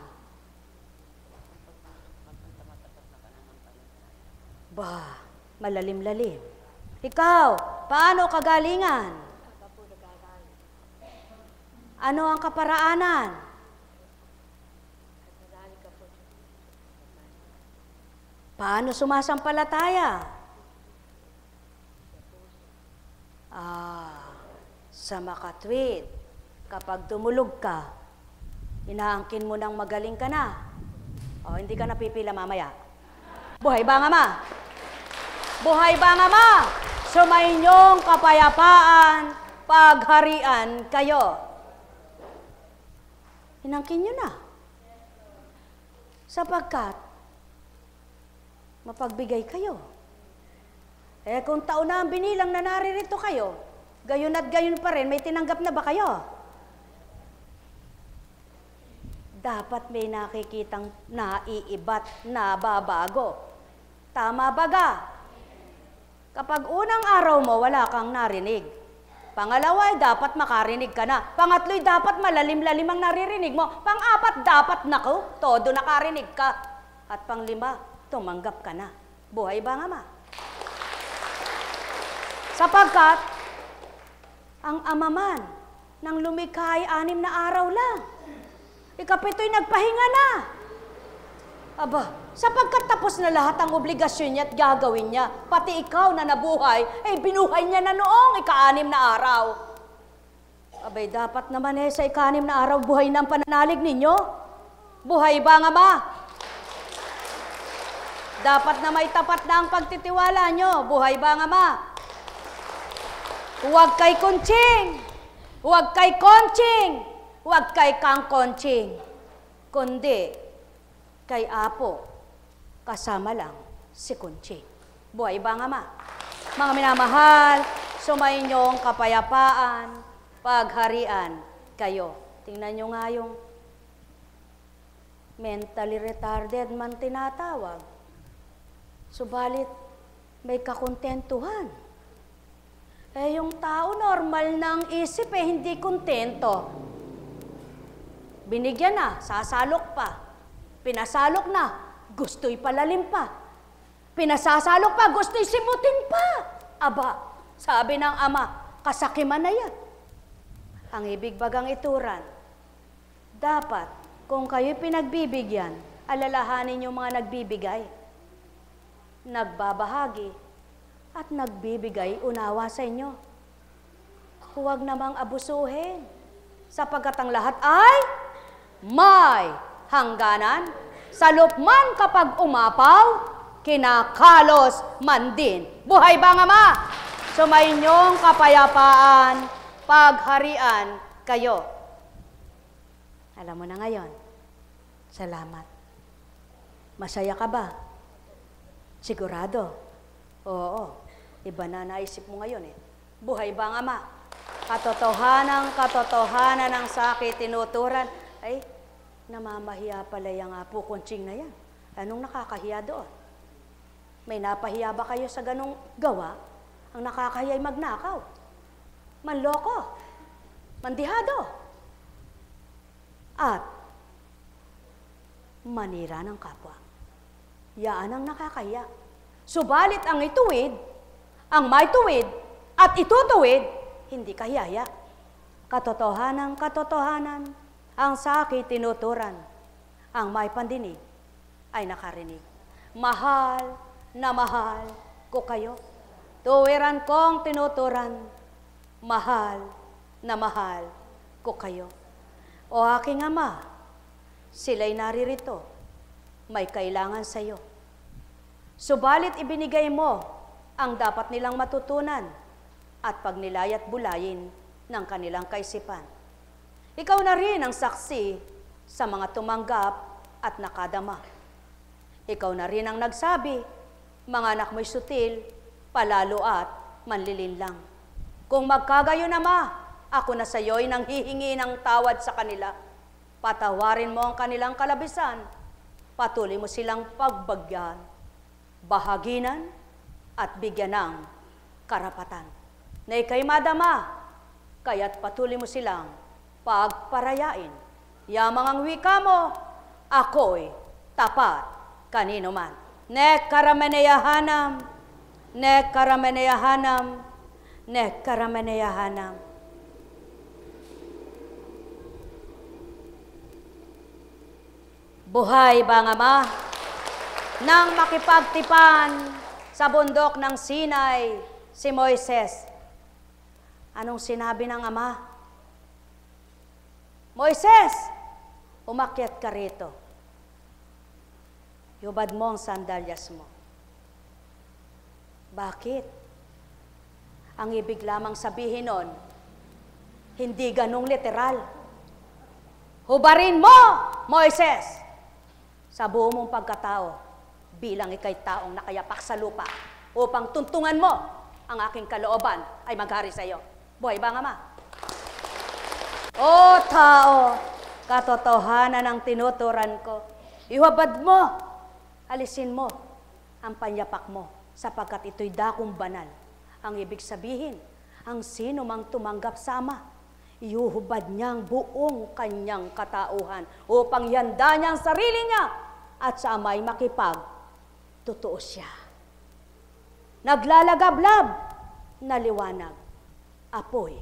Bah, malalim-lalim. Ikaw, paano kagalingan? Ano ang kaparaanan? Paano sumasampalataya? Sa makatwid, kapag tumulog ka, inaangkin mo ng magaling ka na. O, hindi ka napipila mamaya. Buhay ba nga ma? Buhay ba nga ma? Sumainyong kapayapaan, pagharian kayo. Inangkin nyo na. Sapagkat, mapagbigay kayo. Eh kung taon na ang binilang na naririto kayo, gayon at gayon pa rin, may tinanggap na ba kayo? Dapat may nakikitang naiibat, nababago. Tama baga? Kapag unang araw mo, wala kang narinig. Pangalawa, dapat makarinig ka na. Pangatlo'y dapat malalim-lalim ang naririnig mo. Pang-apat, dapat naku, todo nakarinig ka. At panglima, tumanggap ka na. Buhay ba nga ma? Sapagkat, ang ama man ng lumikha ay 6 na araw lang. Ikapito'y nagpahinga na. Aba, sapagkat tapos na lahat ang obligasyon niya at gagawin niya, pati ikaw na nabuhay, binuhay niya na noong 6 na araw. Abay, dapat naman sa 6 na araw, buhay na ang pananalig ninyo. Buhay ba nga ba? Dapat na may tapat na ang pagtitiwala nyo. Buhay ba nga ma? Huwag kay kunching. Huwag kay konching. Huwag kay kang konching. Kundi, kay Apo, kasama lang si Kunching. Buhay ba nga ma? Mga minamahal, sumainyong kapayapaan, pagharian kayo. Tingnan nyo nga yung mentally retarded man tinatawag. Subalit, may kakontentuhan. Yung tao normal ng isip hindi kontento. Binigyan na, sasalok pa. Pinasalok na, gusto'y palalim pa. Pinasasalok pa, gusto'y simutin pa. Aba, sabi ng ama, kasakiman na yan. Ang ibig bagang ituran, dapat kung kayo'y pinagbibigyan, alalahanin yung mga nagbibigay, nagbabahagi, at nagbibigay unawa sa inyo. Huwag namang abusuhin, sapagkat ang lahat ay may hangganan. Sa lupman kapag umapaw, kinakalos man din. Buhay ba nga ma? Sumainyong kapayapaan, pagharian kayo. Alam mo na ngayon. Salamat. Masaya ka ba? Sigurado? Oo. Iba na naisip mo ngayon eh. Buhay ba ang Ama? Katotohanan ng sakit tinuturan. Ay, namamahiya pala yung apo kunching na yan. Anong nakakahiya doon? May napahiya ba kayo sa ganong gawa? Ang nakakahiya ay magnakaw, manloko, mandihado, at manira ng kapwa. Yaan ang nakakahiya. Subalit ang ituwid, ang may tuwid, at itutuwid, hindi kahiyaya. Katotohanan, ang sakit tinuturan, ang may pandinig ay nakarinig. Mahal na mahal ko kayo. Tuwiran kong tinuturan, mahal na mahal ko kayo. O aking Ama, sila'y naririto, may kailangan sa iyo. Subalit ibinigay mo ang dapat nilang matutunan at pagnilayat bulayin ng kanilang kaisipan. Ikaw na rin ang saksi sa mga tumanggap at nakadama. Ikaw na rin ang nagsabi, mga anak mo'y sutil, palalo at manlilinlang. Kung magkagayon Ama, ako na sa iyo'y nanghihingi ng tawad sa kanila. Patawarin mo ang kanilang kalabisan, patuloy mo silang pagbagyan, bahaginan at bigyan ng karapatan. Na ika'y madama, kaya't patuloy mo silang pagparayain. Yamang ang wika mo, ako'y tapat kanino man. Nek karameneyahanam, nek karameneyahanam, nek karameneyahanam. Buhay ba ang Ama? Nang makipagtipan sa bundok ng Sinai si Moises, anong sinabi ng Ama? Moises, umakyat ka rito. Yubad mo ang sandalyas mo. Bakit? Ang ibig lamang sabihin nun, hindi ganong literal. Hubarin mo, Moises, sa buo mong pagkatao, bilang ika'y taong nakayapak sa lupa, upang tuntungan mo ang aking kalooban ay maghari sa iyo. Buhay ba ang Ama? O tao, katotohanan ang tinuturan ko. Iwabad mo, alisin mo ang panyapak mo, sapagkat ito'y dakong banal. Ang ibig sabihin, ang sino mang tumanggap sa Ama, iuhubad niyang buong kanyang katauhan upang yanda niya ang sarili niya at sa Ama'y makipag-totoo siya. Naglalagablab na liwanag, apoy.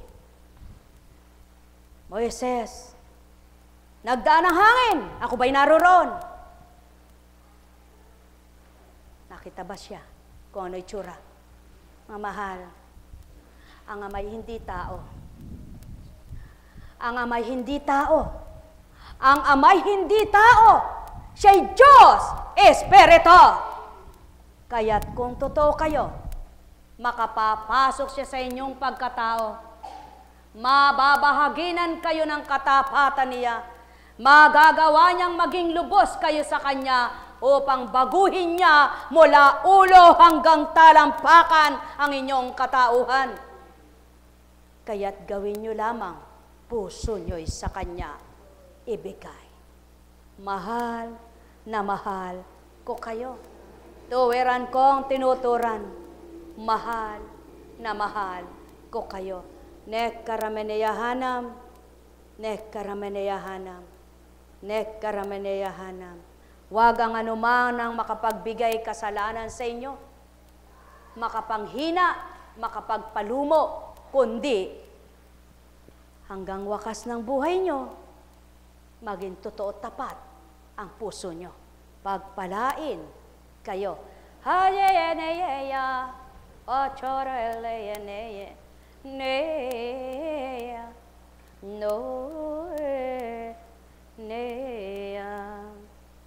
Moises, nagdaan ang hangin, ako ba'y naroon? Nakita ba siya kung ano'y tsura? Mga mahal, ang Ama'y hindi tao. Ang Ama'y hindi tao. Ang Ama'y hindi tao. Siya'y Diyos, Espiritu. Kaya't kung totoo kayo, makapapasok siya sa inyong pagkatao. Mababahaginan kayo ng katapatan niya. Magagawa niyang maging lubos kayo sa Kanya upang baguhin niya mula ulo hanggang talampakan ang inyong katauhan. Kaya't gawin niyo lamang puso niyo'y sa Kanya ibigay. Mahal na mahal ko kayo. Tuwiran kong tinuturan, mahal na mahal ko kayo. Nek karameneyahanam, nek karameneyahanam, nek karameneyahanam. Huwag ang anumang nang makapagbigay kasalanan sa inyo, makapanghina, makapagpalumo, kundi hanggang wakas ng buhay nyo, maging totoo tapat ang puso nyo. Pagpalain kayo. Hayeyeneyeya, ochoreleyeneye, neya, noe, neya,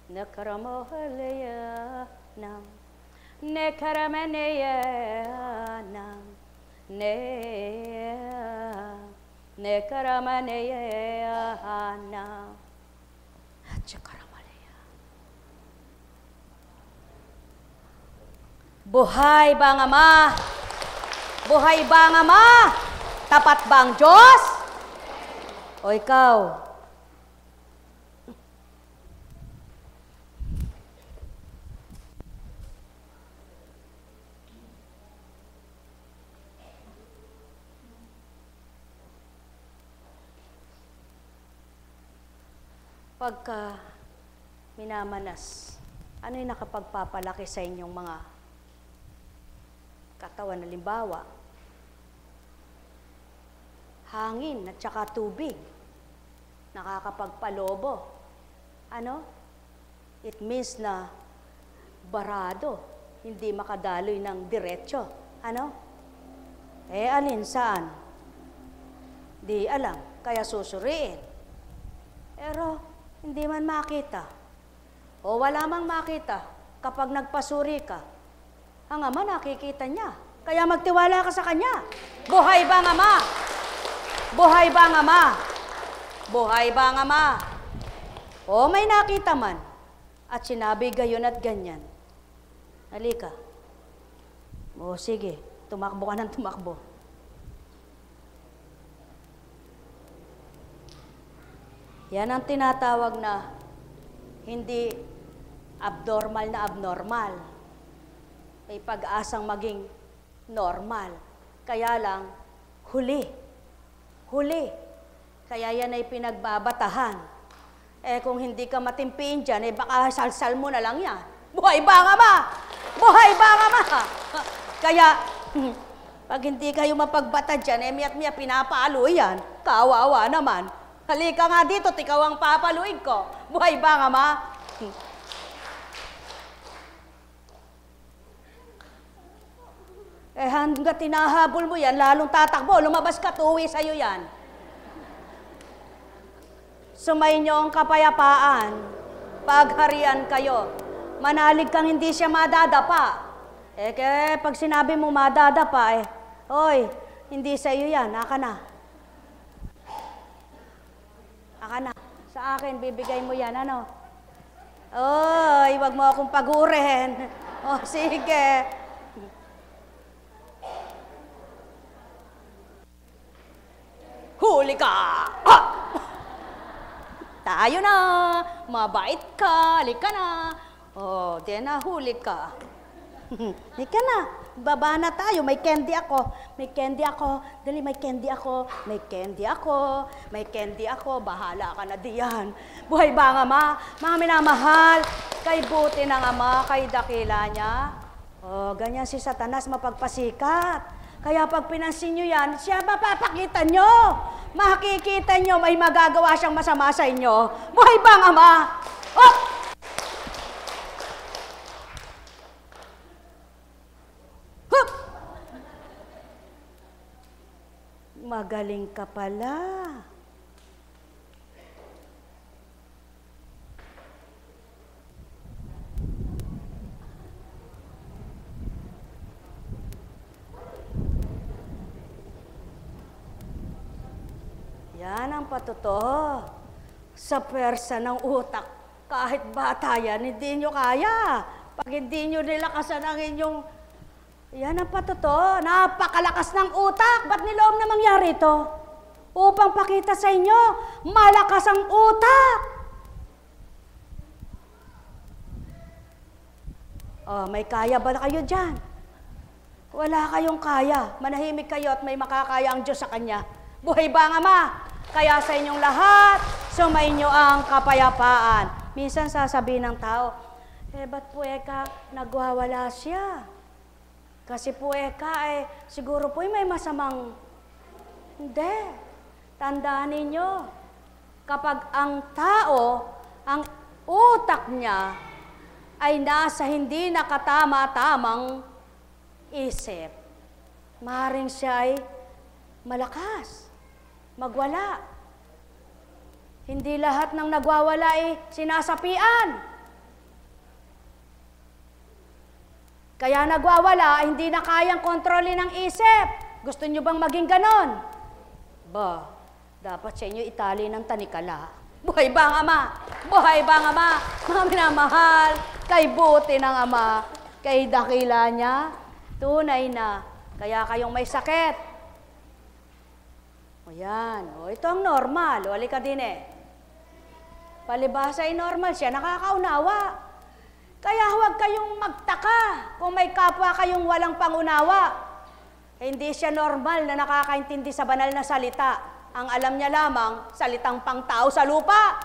nekaramoheleya, nam, nekarameneya, nam, neya, Nekaramaneyana. Chakaramalaya. Buhay ba ang Ama? Buhay ba ang Ama? Tapat ba ang Diyos? O ikaw? Pagka minamanas, ano yung nakapagpapalaki sa inyong mga katawan? Halimbawa, hangin at saka tubig, nakakapagpalobo. Ano? It means na barado, hindi makadaloy ng diretso. Ano? Alin saan? Di alam, kaya susuriin. Pero, hindi man makita. O wala mang makita kapag nagpasuri ka. Ang Ama nakikita niya. Kaya magtiwala ka sa Kanya. Buhay ba ang Ama? Buhay ba ang Ama? Buhay ba ang Ama? O may nakita man at sinabi gayon at ganyan. Halika. O sige, tumakbo ka ng tumakbo. Yan ang tinatawag na hindi abnormal na abnormal. May pag-asang maging normal. Kaya lang, huli. Huli. Kaya yan ay pinagbabatahan. Kung hindi ka matimpiin dyan, baka salsal mo na lang yan. Buhay ba ang Ama? Buhay ba ang Ama? Kaya, pag hindi kayo mapagbata dyan, miya't-miya pinapalo yan. Kawawa naman. Halika nga dito, ikaw ang papaluin ko. Buhay ba ang Ama? Hanggat tinahabol mo yan, lalong tatakbo, lumabas ka, tuwi sa'yo yan. Sumainyo ang kapayapaan, pagharian kayo. Manalig kang hindi siya madadapa. Pag sinabi mo madadapa, oy, hindi sa'yo yan, aka na. Aka na. Sa akin, bibigay mo yan, ano? Oy, wag mo akong pagurin. O, sige. Huli ka! Ah! Tayo na! Mabait ka! Halika na! O, di na, huli ka. Halika na! Baba na tayo, may candy ako. May candy ako. Dali, may candy ako. May candy ako. May candy ako. Bahala ka na diyan. Buhay ba ang Ama? Mga minamahal, kay buti ng Ama, kay dakila niya. O, ganyan si Satanas mapagpasikat. Kaya pag pinansin nyo yan, siya mapapakita nyo. Makikita nyo, may magagawa siyang masama sa inyo. Buhay ba ang Ama? Oh! Magaling ka pala. Yan ang patotoo. Sa pwersa ng utak, kahit bata yan, hindi nyo kaya. Pag hindi nyo nilakasan ang inyong... Yan ang patotoo. Napakalakas ng utak. Ba't niloom na mangyari ito? Upang pakita sa inyo, malakas ang utak. Oh, may kaya ba kayo dyan? Wala kayong kaya. Manahimik kayo at may makakaya ang Diyos sa Kanya. Buhay ba ang Ama? Kaya sa inyong lahat, sumainyo ang kapayapaan. Minsan sasabihin ng tao, ba't po nagwawala siya? Kasi po siguro po may masamang... Hindi. Tandaan ninyo, kapag ang tao, ang utak niya, ay nasa hindi nakatama-tamang isip, maaaring siya ay malakas, magwala. Hindi lahat ng nagwawala ay sinasapian. Kaya nagwawala, hindi na kayang kontrolin ng isip. Gusto nyo bang maging ganon? Ba, Dapat sa inyo itali ng tanikala. Buhay ba ang Ama? Buhay ba ang Ama? Mga minamahal, kay buti ng Ama, kay dakila niya, tunay na. Kaya kayong may sakit. O yan, o ito ang normal. O halika din eh. Palibhasa ay normal siya, nakakaunawa. Kaya huwag kayong magtaka kung may kapwa kayong walang pangunawa. Hindi siya normal na nakakaintindi sa banal na salita. Ang alam niya lamang, salitang pangtao sa lupa.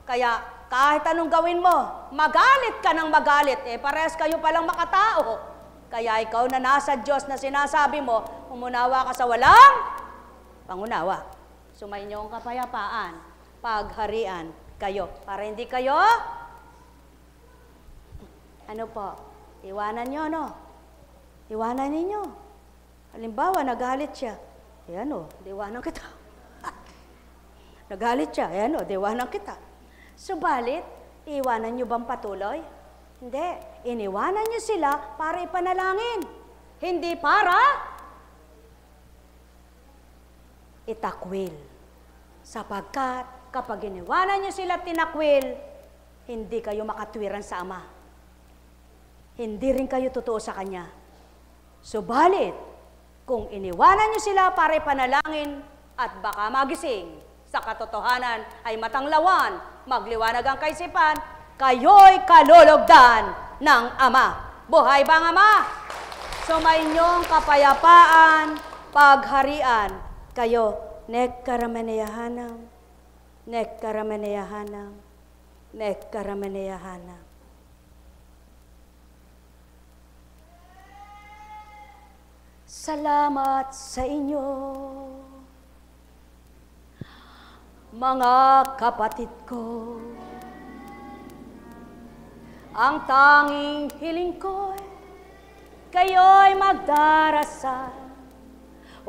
Kaya kahit anong gawin mo, magalit ka ng magalit, eh parehas kayo palang makatao. Kaya ikaw na nasa Diyos na sinasabi mo, umunawa ka sa walang pangunawa. Sumainyo ang kapayapaan, pagharian kayo. Para hindi kayo, ano po, iwanan nyo, no? Iwanan ninyo. Halimbawa, nagalit siya. Ayan o, diwanan kita. Nagalit siya. Ayan o, diwanan kita. Subalit, iwanan nyo bang patuloy? Hindi. Iniwanan nyo sila para ipanalangin. Hindi para itakwil. Sapagkat kapag iniwanan nyo sila tinakwil, hindi kayo makatwiran sa Ama. Hindi rin kayo totoo sa Kanya. Subalit, kung iniwanan nyo sila para ipanalangin at baka magising, sa katotohanan ay matanglawan, magliwanag ang kaisipan, kayo'y kalulugdan ng Ama. Buhay ba ang Ama? Sumainyong kapayapaan, pagharian kayo. Nekkaramaneyahanam, nekkaramaneyahanam, nekkaramaneyahanam. Salamat sa inyo, mga kapatid ko. Ang tanging hiling ko'y kayo'y magdarasal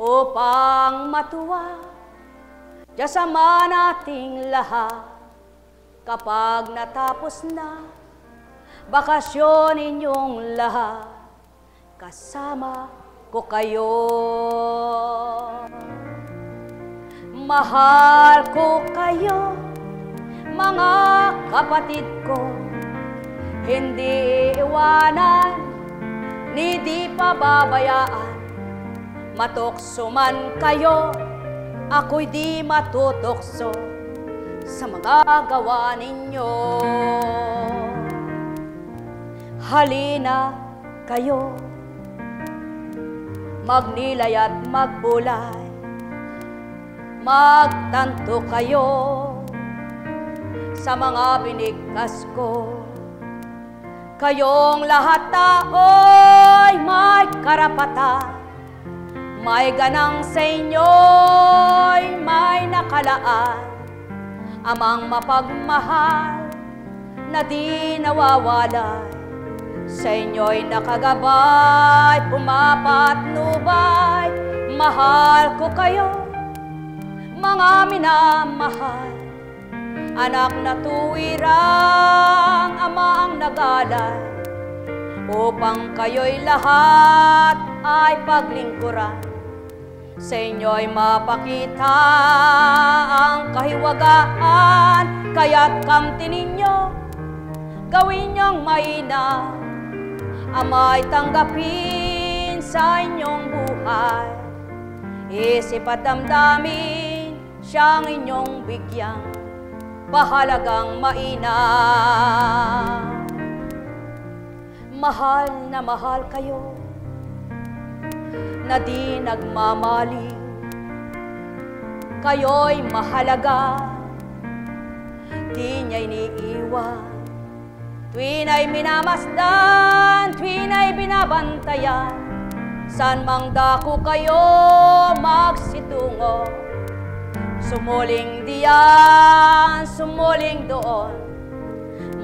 upang matuwa kasama nating lahat. Kapag natapos na bakasyon ninyong lahat, kasama ko kayo. Mahal ko kayo, mga kapatid ko, hindi iwanan, ni di pababayaan. Matokso man kayo, ako'y di matutokso sa mga gawa ninyo. Halina kayo, magnilay at magbulay, magtanto kayo sa mga binigkas ko. Kayong lahat tao'y may karapatan, may ganang sa inyo'y may nakalaan. Amang mapagmahal na di nawawalay, sa inyo'y nakagabay, pumapatnubay. Mahal ko kayo, mga minamahal, anak na tuwirang Ama ang nagalay, upang kayo'y lahat ay paglingkuran. Sa inyo'y mapakita ang kahiwagaan, kaya't kamtin ninyo, gawin niyong mainam. Ama'y tanggapin sa inyong buhay, isip at damdamin siyang inyong bigyang pahalagang mainam. Mahal na mahal kayo, na di nagmamali, kayo'y mahalaga, di niya iniiwan. Tuwin ay minamasdan, tuwin ay binabantayan, saan mang dako kayo magsitungo. Sumuling diyan, sumuling doon,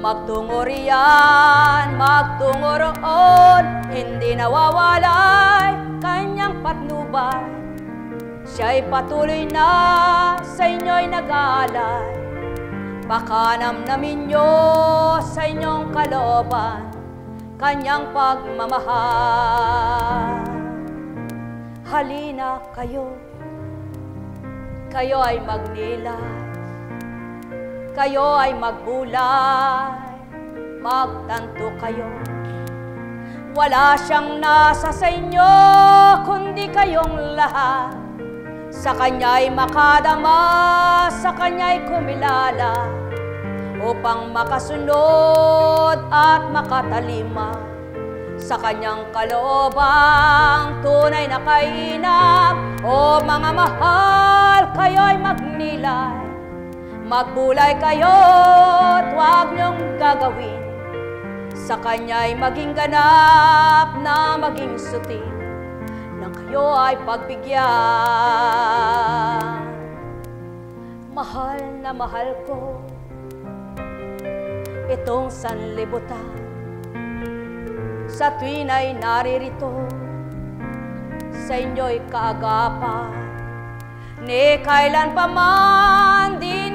magtungo riyan, magtungo roon. Hindi nawawalay kanyang patnubay, siya'y patuloy na sa inyo'y nag-aalay. Pakanamnamin nyo sa inyong kalooban kanyang pagmamahal. Halina kayo, kayo ay magnilay, kayo ay magbulay, magtanto kayo. Wala siyang nasa sa inyo, kundi kayong lahat. Sa Kanya'y makadama, sa Kanya'y kumilala, upang makasunod at makatalima. Sa Kanyang kaloobang tunay na kainap, o mga mahal, kayo'y magnilay. Magbulay kayo't huwag niyong gagawin. Sa Kanya'y maging ganap na maging suti, nang kayo ay pagbigyan. Mahal na mahal ko itong sanlibutan, sa tuwin ay naririto sa inyo'y kaagapan. Ni kailan pa man di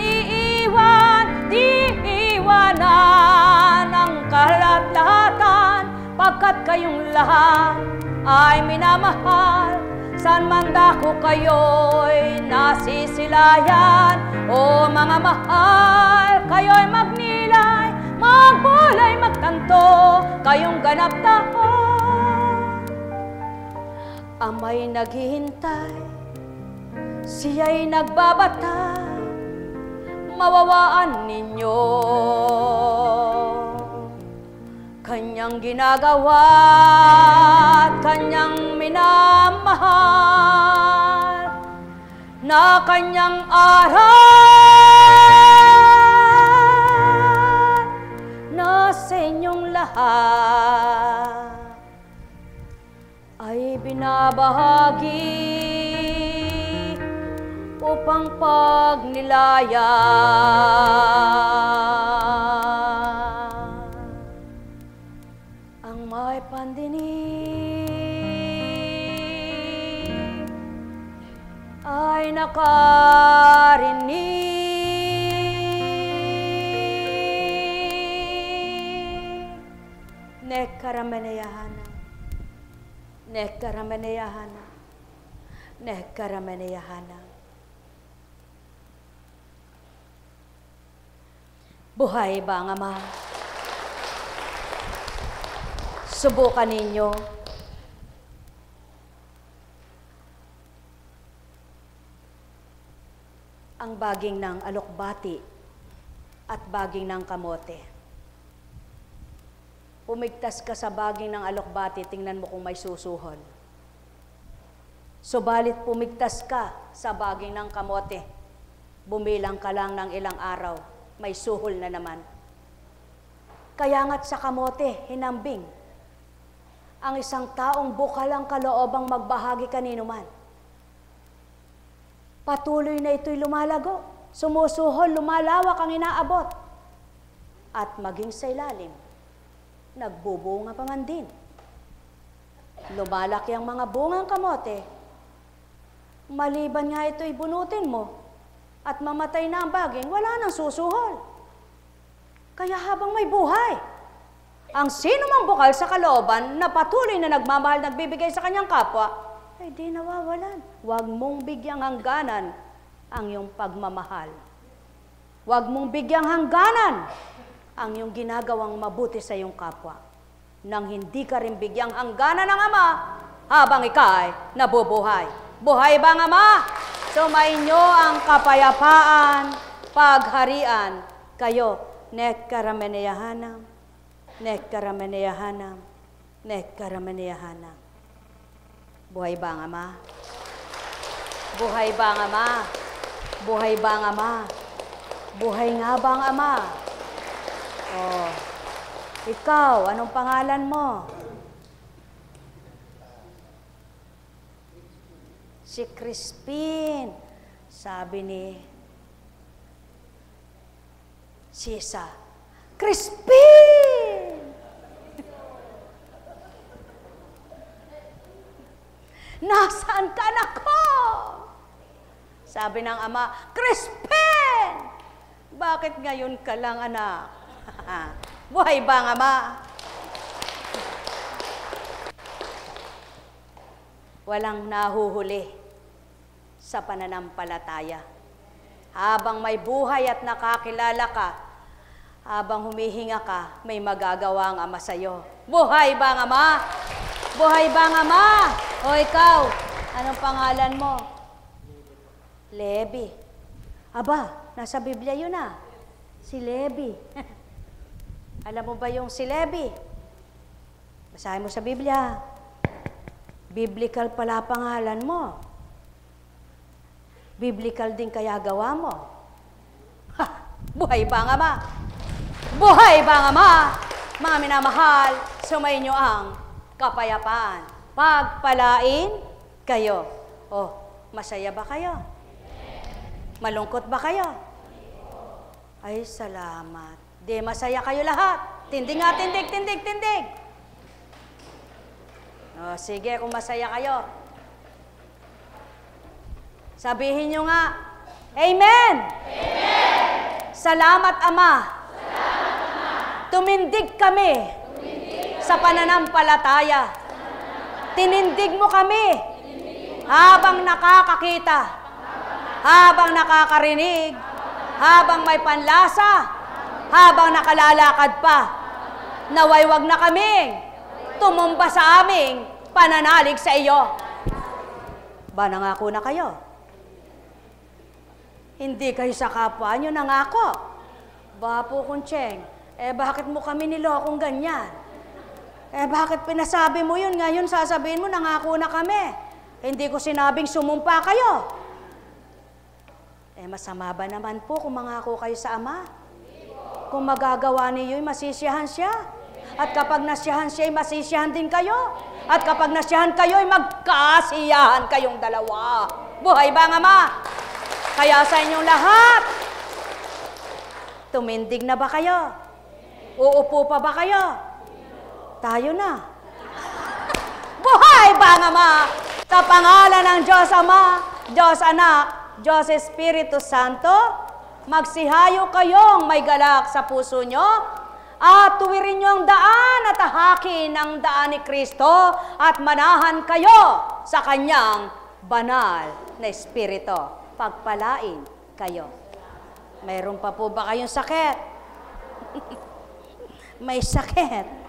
iwanan ang kalat-lahatan, pagkat kayong lahat ay minamahal. San man dako kayo'y nasisilayan, o mga mahal, kayo'y magnilay, magbulay, magtanto, kayong ganap taon. Ama'y naghihintay, siya'y nagbabata, mawawaan ninyo Kanyang ginagawa at Kanyang minamahal, na Kanyang aral na sa inyong lahat ay binabahagi upang pagnilaya. Ang may pandinig ay nakarinig. Nekkarameneyahana, nekkarameneyahana, nekkarameneyahana. Buhay ba ang Ama? Subukan ninyo. Ang baging ng alokbati at baging ng kamote. Pumigtas ka sa baging ng alokbati, tingnan mo kung may susuhol. Subalit pumigtas ka sa baging ng kamote, bumilang ka lang ng ilang araw, may suhol na naman. Kaya nga't sa kamote, hinambing, ang isang taong bukal ang kaloobang magbahagi kanino man. Patuloy na ito'y lumalago, sumusuhol, lumalawak ang inaabot. At maging sa ilalim, nagbubunga pa man din. Lumalaki ang mga bungang kamote, maliban nga ito'y bunutin mo, at mamatay na ang baging, wala nang susuhol. Kaya habang may buhay, ang sino mang bukal sa kalooban na patuloy na nagmamahal, nagbibigay sa kanyang kapwa, ay di nawawalan. Huwag mong bigyang hangganan ang iyong pagmamahal. Huwag mong bigyang hangganan ang iyong ginagawang mabuti sa iyong kapwa, nang hindi ka rin bigyang hangganan ng Ama habang ika'y nabubuhay. Buhay ba ang Ama? Sumainyo ang kapayapaan, pagharian. Kayo, nekkarameneyahanam, nekkarameneyahanam, nekkarameneyahanam. Buhay ba ang Ama? Buhay ba ang Ama? Buhay ba ang Ama? Buhay nga ba ang Ama? Oh, ikaw, anong pangalan mo? Si Crispin, sabi ni Sisa. Crispin! Nasaan ka, anak ko? Sabi ng Ama, Crispin! Bakit ngayon ka lang, anak? Buhay ba ang Ama? Walang nahuhuli sa pananampalataya. Habang may buhay at nakakilala ka, habang humihinga ka, may magagawa ang Ama sa'yo. Buhay ba ang Ama? Buhay ba ang Ama? O ikaw, anong pangalan mo? Levi. Aba, nasa Biblia yun ah. Si Levi. Alam mo ba yung si Levi? Basahin mo sa Biblia. Biblical pala pangalan mo. Biblical din kaya gawa mo. Ha! Buhay ba ang Ama? Buhay ba ang Ama? Mga minamahal, sumayin niyo ang kapayapaan. Pagpalain kayo. Oh, masaya ba kayo? Malungkot ba kayo? Ay, salamat. Di masaya kayo lahat. Tindig nga, tindig, tindig, tindig. O, sige, kung masaya kayo. Sabihin nyo nga, Amen! Amen! Salamat, Ama. Salamat, Ama. Tumindig kami sa pananampalataya. Tinindig mo kami habang nakakakita, habang nakakarinig, habang may panlasa, habang nakalalakad pa. Naway wag na kaming tumumba sa aming pananalig sa iyo. Ba, nangako na kayo? Hindi kayo sa kapwa nyo nangako. Ba po, Kuncheng, bakit mo kami nilokong ganyan? Bakit pinasabi mo yun? Ngayon sasabihin mo, nangako na kami. Hindi ko sinabing sumumpa kayo. Masama ba naman po kung mangako kayo sa Ama? Kung magagawa niyo'y masisiyahan siya. At kapag nasiyahan siya, masisiyahan din kayo. At kapag nasiyahan kayo, magkasiyahan kayong dalawa. Buhay ba ang Ama? Kaya sa inyong lahat, tumindig na ba kayo? Uupo pa ba kayo? Tayo na. Buhay ba ang Ama? Sa pangalan ng Diyos Ama, Diyos Anak, Diyos Espiritu Santo, magsihayo kayong may galak sa puso nyo at tuwirin nyo ang daan at tahakin ang daan ni Kristo at manahan kayo sa Kanyang banal na Espiritu. Pagpalain kayo. Mayroon pa po ba kayong sakit? May sakit.